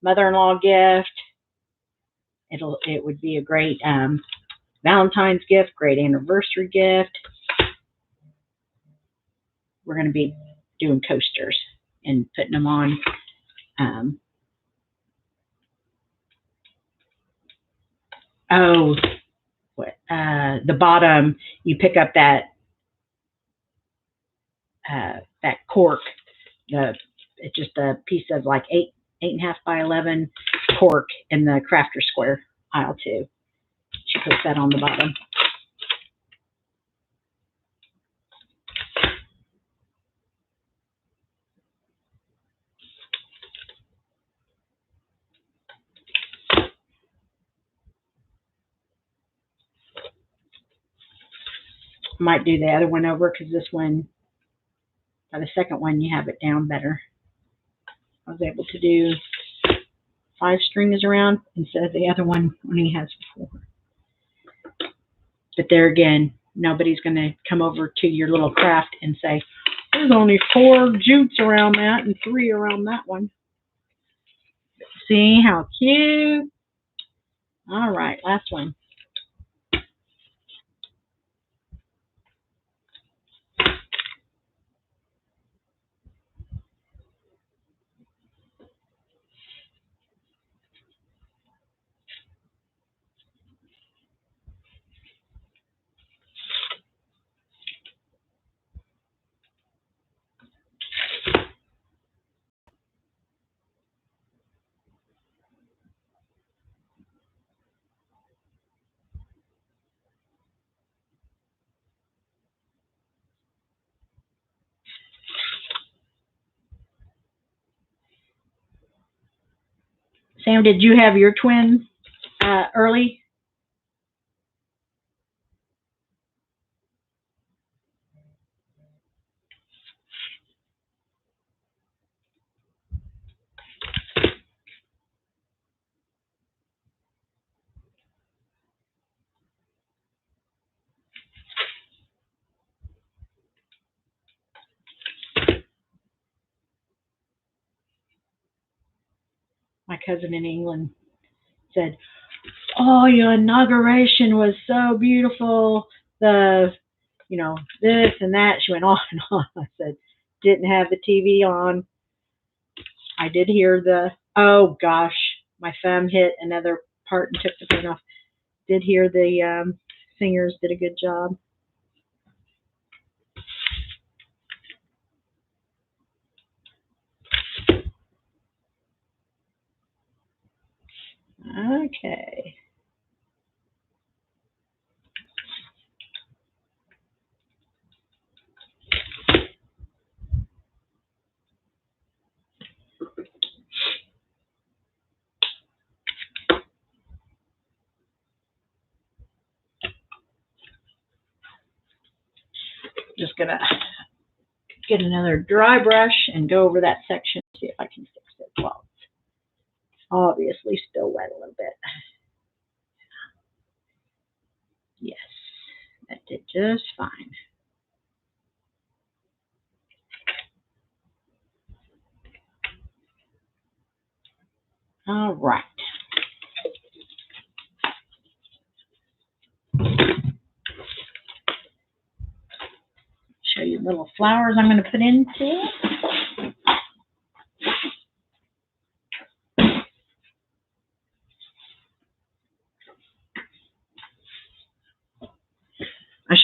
mother-in-law gift. It would be a great Valentine's gift, great anniversary gift. We're going to be doing coasters and putting them on the bottom. You pick up that cork. It's just a piece of like 8.5 by 11 cork in the crafter square aisle too. She puts that on the bottom. Might do the other one over because this one, by the second one, you have it down better. I was able to do 5 strings around instead of the other one only has 4. But there again, nobody's going to come over to your little craft and say, there's only 4 jutes around that and 3 around that one. See how cute? All right, last one. Sam, did you have your twin early? My cousin in England said, oh, your inauguration was so beautiful. This and that. She went on and on. I said, didn't have the TV on. I did hear oh gosh, my thumb hit another part and took the paint off. Did hear the singers did a good job. Okay. Just gonna get another dry brush and go over that section, see if I can fix it. Well, it's obviously still wet a little bit. Yes, that did just fine. All right. Show you little flowers I'm going to put into.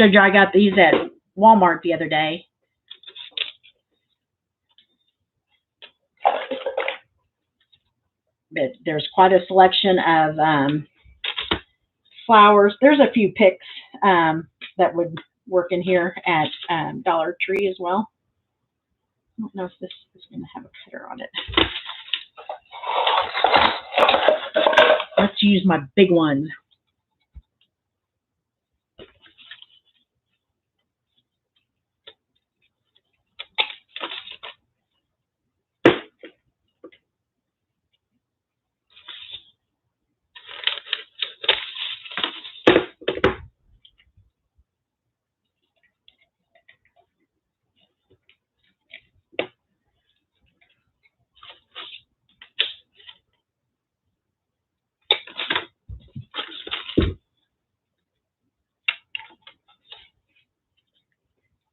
showed you I got these at Walmart the other day. But there's quite a selection of flowers. There's a few picks that would work in here at Dollar Tree as well. I don't know if this is going to have a cutter on it. Let's use my big one.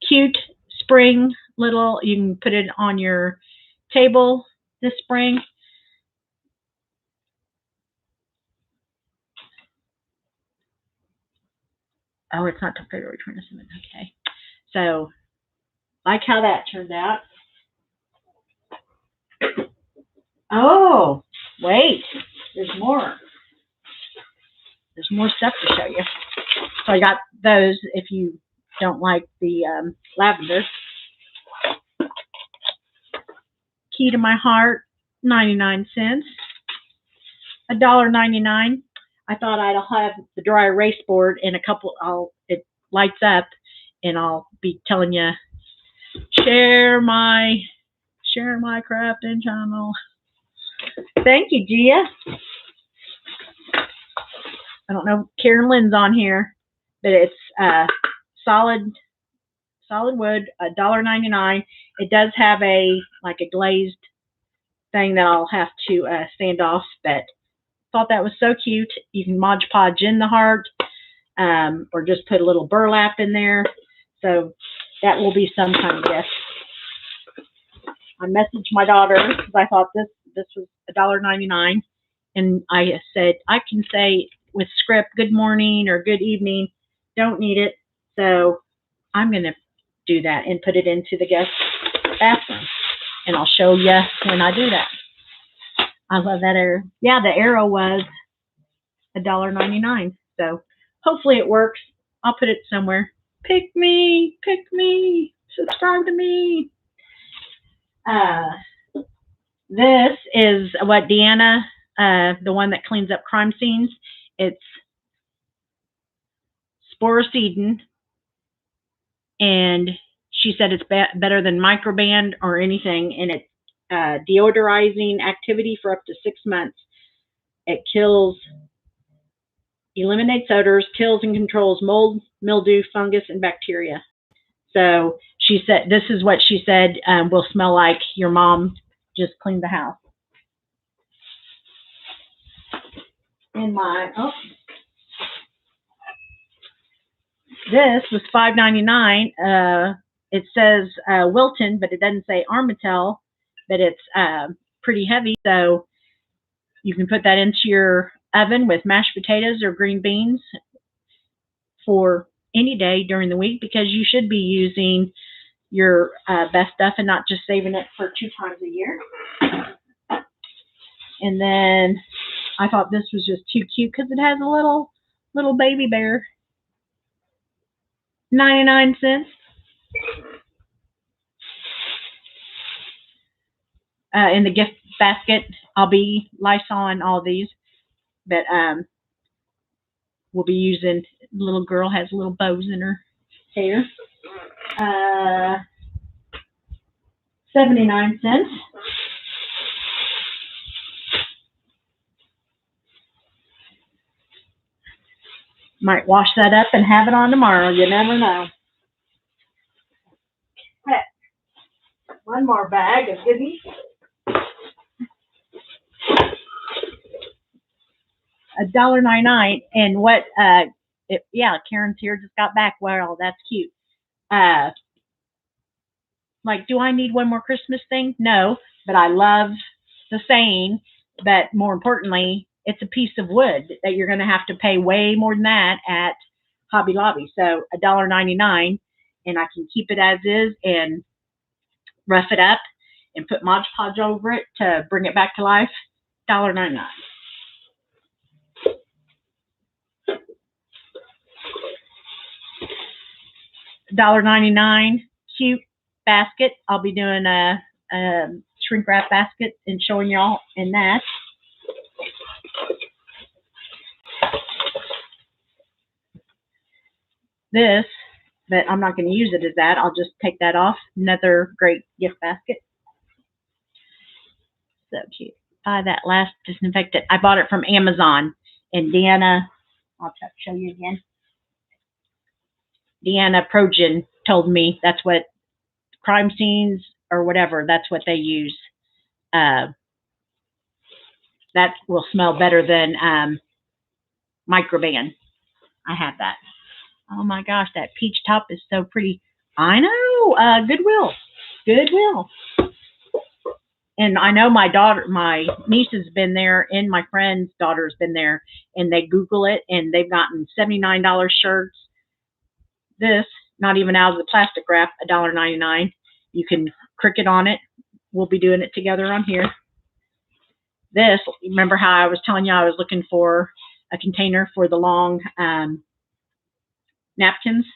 Cute spring little, you can put it on your table this spring. Oh, it's not till February 27th. Okay. So, like how that turned out. Oh, wait. There's more. There's more stuff to show you. So I got those if you don't like the lavender. Key to my heart, 99 cents. $1.99. I thought I'd have the dry erase board in a couple. It lights up, and I'll be telling you, share my crafting channel. Thank you, Gia. I don't know if Karen Lynn's on here, but it's solid wood, $1.99. It does have a glazed thing that I'll have to sand off, but thought that was so cute. You can Mod Podge in the heart, or just put a little burlap in there. So that will be some kind of gift. I messaged my daughter because I thought this was $1.99, and I said I can say with script good morning or good evening. Don't need it, so I'm gonna do that and put it into the guest bathroom, and I'll show you when I do that. I love that arrow. Yeah, the arrow was $1.99, so hopefully it works. I'll put it somewhere. Pick me, subscribe to me. This is what Deanna, the one that cleans up crime scenes. It's Sporocidin, and she said it's better than Microban or anything, and it's deodorizing activity for up to 6 months. It eliminates odors, kills and controls mold, mildew, fungus, and bacteria. So she said, this is what she said will smell like your mom just cleaned the house. This was $5.99. It says Wilton, but it doesn't say Armatel, but it's pretty heavy. So you can put that into your oven with mashed potatoes or green beans for any day during the week, because you should be using your best stuff and not just saving it for 2 times a year. And then I thought this was just too cute because it has a little baby bear. 99 cents. In the gift basket, I'll be Lysoling all these, but we'll be using. The little girl has little bows in her hair. 79 cents. Might wash that up and have it on tomorrow. You never know. Okay. One more bag of goodies. $1.99, and what? Yeah, Karen's here. Just got back. Wow, that's cute. Like, do I need one more Christmas thing? No, but I love the saying. But more importantly, it's a piece of wood that you're going to have to pay way more than that at Hobby Lobby. So $1.99, and I can keep it as is and rough it up and put Mod Podge over it to bring it back to life. $1.99. $1.99 cute basket. I'll be doing a shrink wrap basket and showing y'all in that. This, but I'm not going to use it as that. I'll just take that off. Another great gift basket. So cute. Buy that last disinfectant. I bought it from Amazon. And Deanna, I'll show you again. Deanna Progen told me that's what crime scenes or whatever, that's what they use. That will smell better than Microban. I have that. Oh my gosh, that peach top is so pretty. I know. Goodwill. Goodwill. And I know my niece has been there, and my friend's daughter's been there, and they Google it, and they've gotten $79 shirts. This, not even out of the plastic wrap, $1.99. You can cricket on it. We'll be doing it together on here. This, remember how I was telling you I was looking for a container for the long napkins?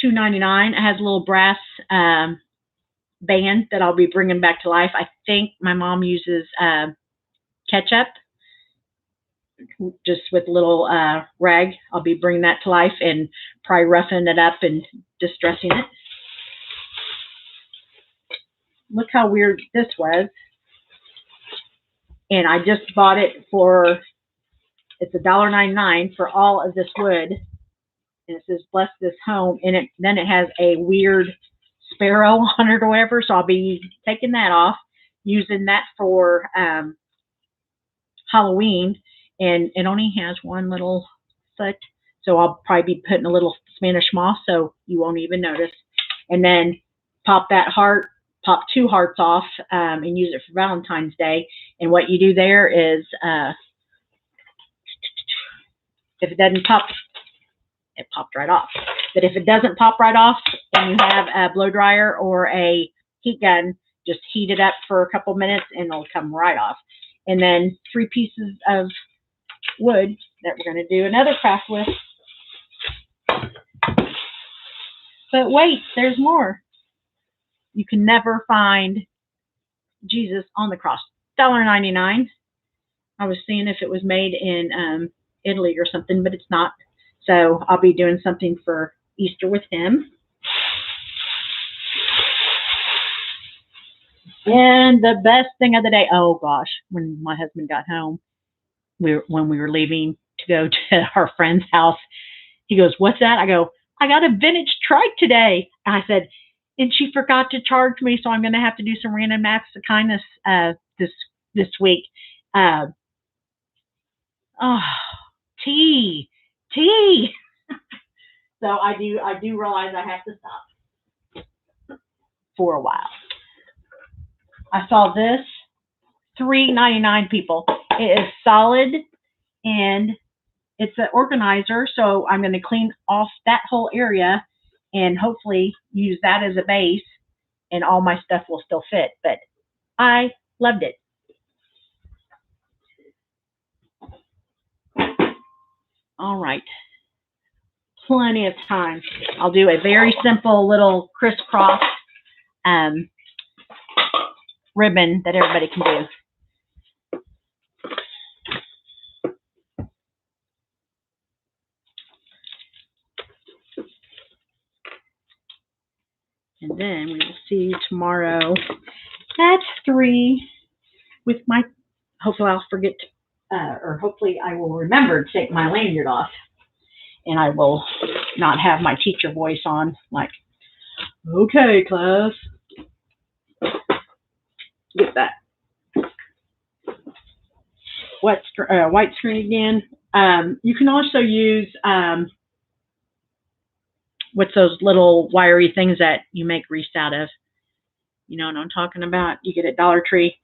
$2.99. It has a little brass band that I'll be bringing back to life. I think my mom uses ketchup, just with a little rag. I'll be bringing that to life and probably roughing it up and distressing it. Look how weird this was. And I just bought it for, it's $1.99 for all of this wood. And it says, bless this home. And then it has a weird sparrow on it or whatever. So I'll be taking that off, using that for Halloween. And it only has one little foot. So I'll probably be putting a little Spanish moss so you won't even notice. And then pop that heart, pop 2 hearts off and use it for Valentine's Day. And what you do there is, if it doesn't pop, it popped right off. But if it doesn't pop right off and you have a blow dryer or a heat gun, just heat it up for a couple minutes and it'll come right off. And then 3 pieces of wood that we're going to do another craft with. But wait, there's more. You can never find Jesus on the cross. $1.99. I was seeing if it was made in Italy or something, but it's not. So I'll be doing something for Easter with him. And the best thing of the day, oh gosh, when my husband got home, when we were leaving to go to our friend's house, he goes, what's that? I go, I got a vintage trike today. And I said, and she forgot to charge me, so I'm going to have to do some random acts of kindness this week. Tea. So I do realize I have to stop for a while. I saw this, $3.99, people. It is solid and it's an organizer, so I'm going to clean off that whole area and hopefully use that as a base, and all my stuff will still fit. But I loved it. All right. Plenty of time. I'll do a very simple little crisscross ribbon that everybody can do. And then we will see you tomorrow at 3 with my, hopefully I'll forget to, or hopefully I will remember to take my lanyard off. And I will not have my teacher voice on, like, okay, class. Get that. White screen again. You can also use, what's those little wiry things that you make wreaths out of? You know what I'm talking about? You get at Dollar Tree,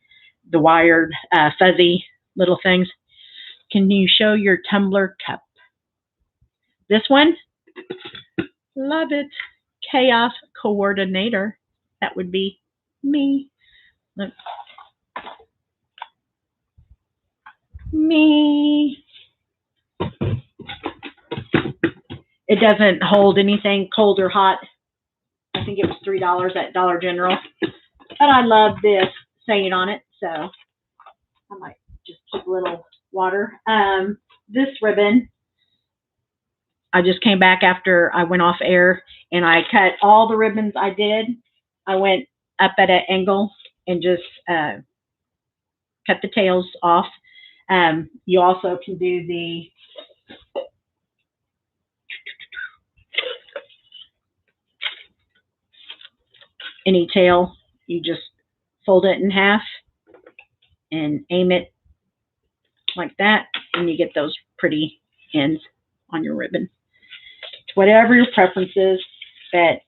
the wired, fuzzy little things. Can you show your tumbler cup? This one, Love it. Chaos coordinator. That would be me. Look. Me. It doesn't hold anything cold or hot. I think it was $3 at Dollar General. But I love this saying on it, so I might just keep a little water. This ribbon, I just came back after I went off air, and I cut all the ribbons I did. I went up at an angle and just cut the tails off. You also can do the any tail. You just fold it in half and aim it like that, and you get those pretty ends on your ribbon. It's whatever your preference is. That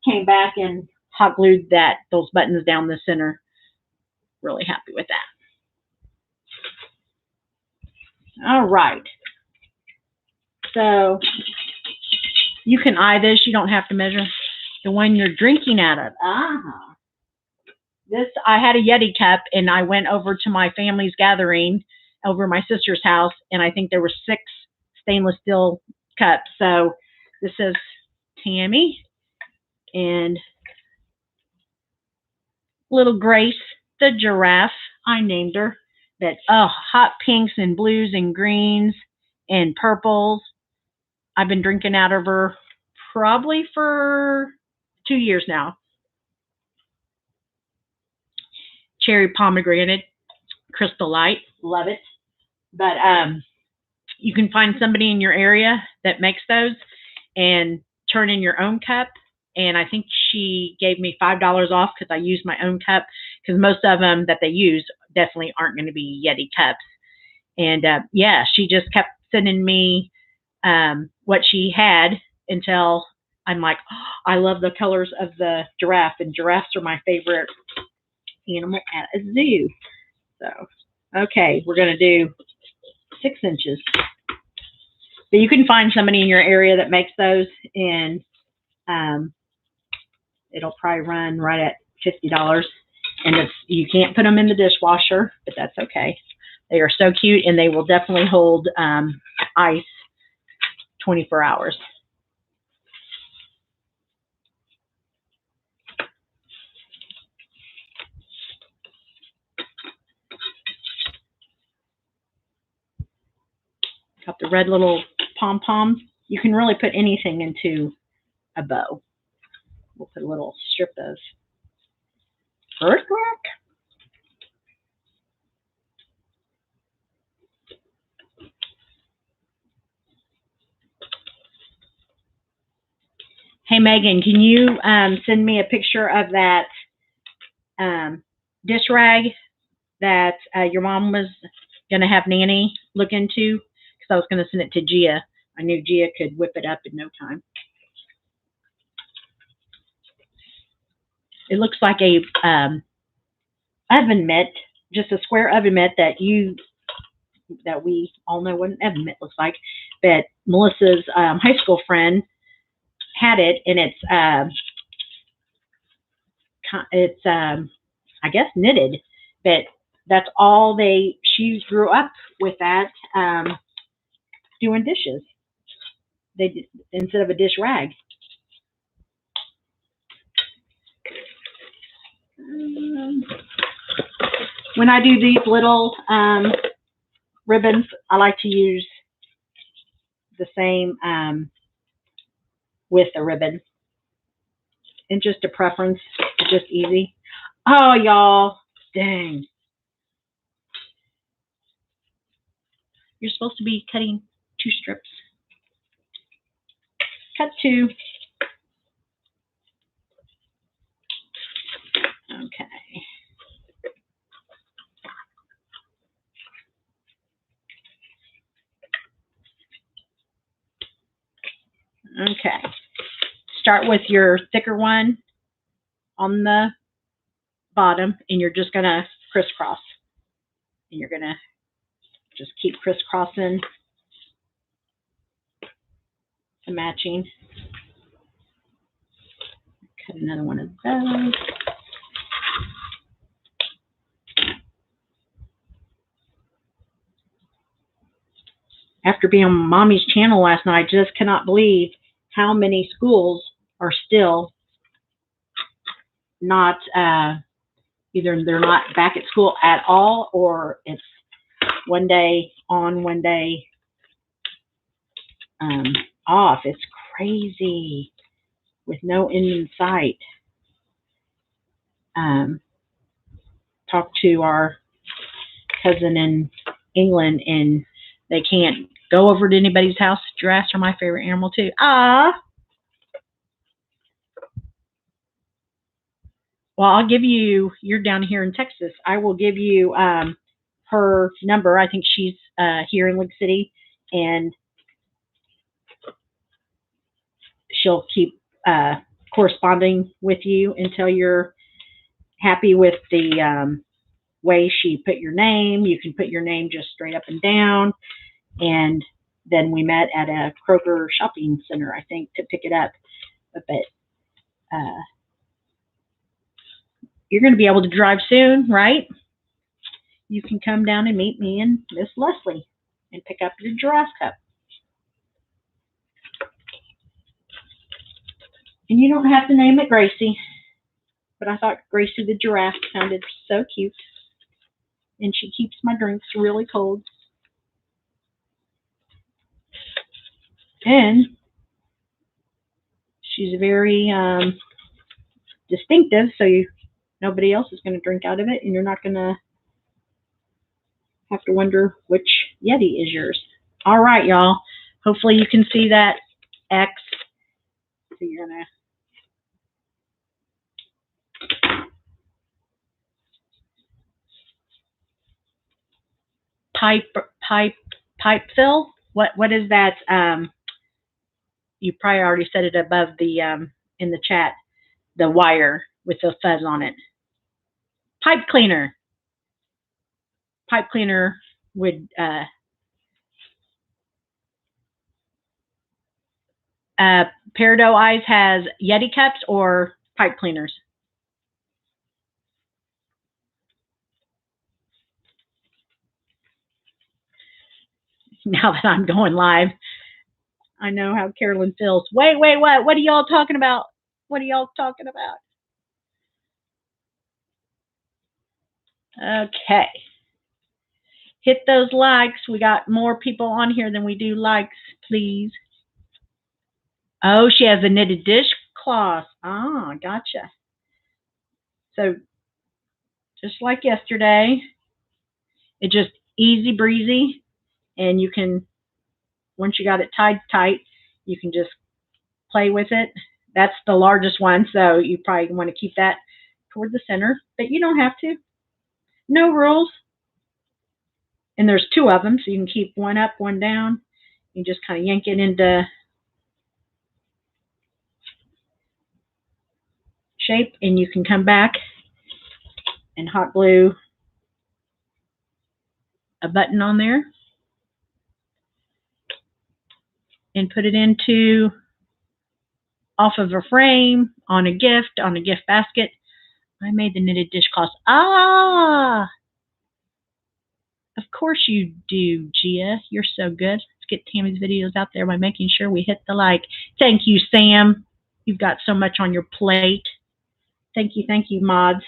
came back and hot glued those buttons down the center. Really happy with that. All right. So you can eye this. You don't have to measure the one you're drinking out of. This, I had a Yeti cup, and I went over to my family's gathering over my sister's house, and I think there were 6 stainless steel cups. So this is Tammy and little Grace, the giraffe. I named her. That hot pinks and blues and greens and purples. I've been drinking out of her probably for 2 years now. Cherry pomegranate, crystal light, love it. But you can find somebody in your area that makes those and turn in your own cup. And I think she gave me $5 off because I used my own cup, because most of them that they use definitely aren't going to be Yeti cups. And yeah, she just kept sending me what she had until I'm like, oh, I love the colors of the giraffe, and giraffes are my favorite animal at a zoo. So, okay, we're going to do 6 inches. But you can find somebody in your area that makes those, and it'll probably run right at $50. And you can't put them in the dishwasher, but that's okay. They are so cute, and they will definitely hold ice 24 hours. Got the red little pom-poms. You can really put anything into a bow. We'll put a little strip of earthwork. Hey, Megan, can you send me a picture of that dish rag that your mom was going to have Nanny look into? Because I was going to send it to Gia. I knew Gia could whip it up in no time. It looks like a oven mitt, just a square oven mitt that we all know what an oven mitt looks like. But Melissa's high school friend had it, and it's I guess knitted, but that's all she grew up with that doing dishes. Instead of a dish rag. When I do these little ribbons, I like to use the same with the ribbon. And just a preference, just easy. Oh, y'all, dang. You're supposed to be cutting 2 strips. Cut 2. Okay. Okay. Start with your thicker one on the bottom, and you're just going to crisscross. And you're going to just keep crisscrossing. some matching. Cut another one of those. After being on Mommy's channel last night, I just cannot believe how many schools are still not, either they're not back at school at all, or it's one day on, one day off. It's crazy with no end in sight. Talked to our cousin in England, and they can't go over to anybody's house. Giraffes are my favorite animal too. Ah. Well, I'll give you, you're down here in Texas, I will give you her number. I think she's here in Lake City, and she'll keep corresponding with you until you're happy with the way she put your name. You can put your name just straight up and down. And then we met at a Kroger shopping center, I think, to pick it up. But you're going to be able to drive soon, right? You can come down and meet me and Miss Leslie and pick up your giraffe cup. And you don't have to name it Gracie, but I thought Gracie the giraffe sounded so cute. And she keeps my drinks really cold. And she's very distinctive, so nobody else is going to drink out of it, and you're not going to have to wonder which Yeti is yours. All right, y'all. Hopefully you can see that X. So you're going to pipe fill. What is that? You probably already said it above the in the chat. The wire with the fuzz on it. Pipe cleaner. Pipe cleaner would Peridot Eyes has Yeti cups or pipe cleaners? Now that I'm going live, I know how Carolyn feels. Wait, what? What are y'all talking about? What are y'all talking about? Okay. Hit those likes. We got more people on here than we do likes, please. Oh, she has a knitted dishcloth. Ah, gotcha. So just like yesterday, it's just easy breezy, and you can, once you got it tied tight, you can just play with it. That's the largest one, so you probably want to keep that toward the center, but you don't have to. No rules. And there's two of them, so you can keep one up, one down. You just kind of yank it into shape, and you can come back and hot glue a button on there and put it into off of a frame on a gift basket. I made the knitted dishcloth. Ah, of course you do, Gia. You're so good. Let's get Tammy's videos out there by making sure we hit the like. Thank you, Sam. You've got so much on your plate. Thank you, mods.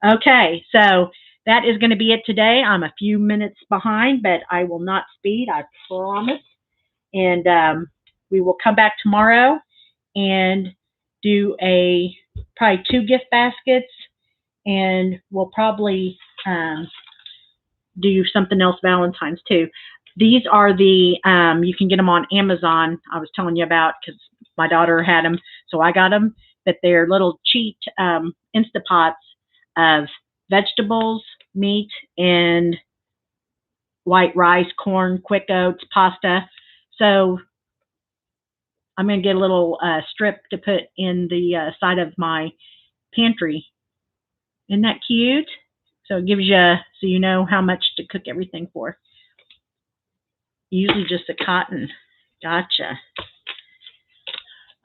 Okay, so that is going to be it today. I'm a few minutes behind, but I will not speed, I promise. And we will come back tomorrow and do probably 2 gift baskets, and we'll probably do something else Valentine's too. These are the, you can get them on Amazon, I was telling you about, because my daughter had them, so I got them. But they're little cheat Instapots of vegetables, meat, and white rice, corn, quick oats, pasta. So I'm going to get a little strip to put in the side of my pantry. Isn't that cute? So it gives you, so you know how much to cook everything for. Usually just a cotton. Gotcha.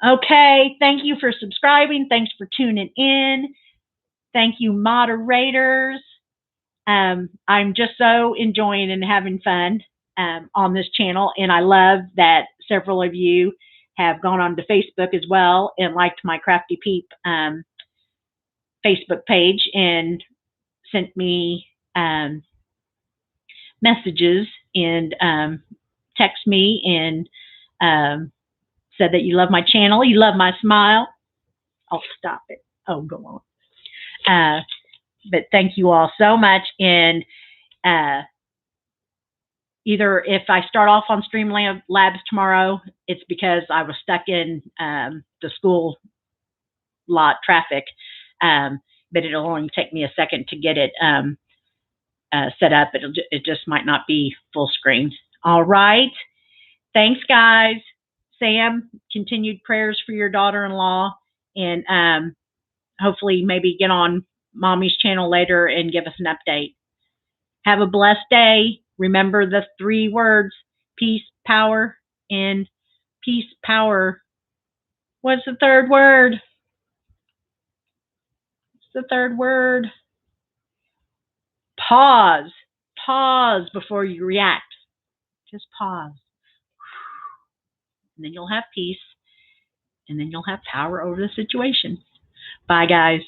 Okay, thank you for subscribing. Thanks for tuning in. Thank you, moderators. I'm just so enjoying and having fun on this channel, and I love that several of you have gone on to Facebook as well and liked my crafty peep Facebook page and sent me messages and text me and said that you love my channel, you love my smile. I'll stop it. Oh, go on. But thank you all so much. And either if I start off on Streamlabs tomorrow, it's because I was stuck in the school lot traffic. But it'll only take me a second to get it set up. It just might not be full screen. All right. Thanks, guys. Sam, continued prayers for your daughter-in-law, and hopefully maybe get on Mommy's channel later and give us an update. Have a blessed day. Remember the 3 words: peace, power, and peace, power. What's the third word? What's the third word? Pause. Pause before you react. Just pause. And then you'll have peace, and then you'll have power over the situation. Bye, guys.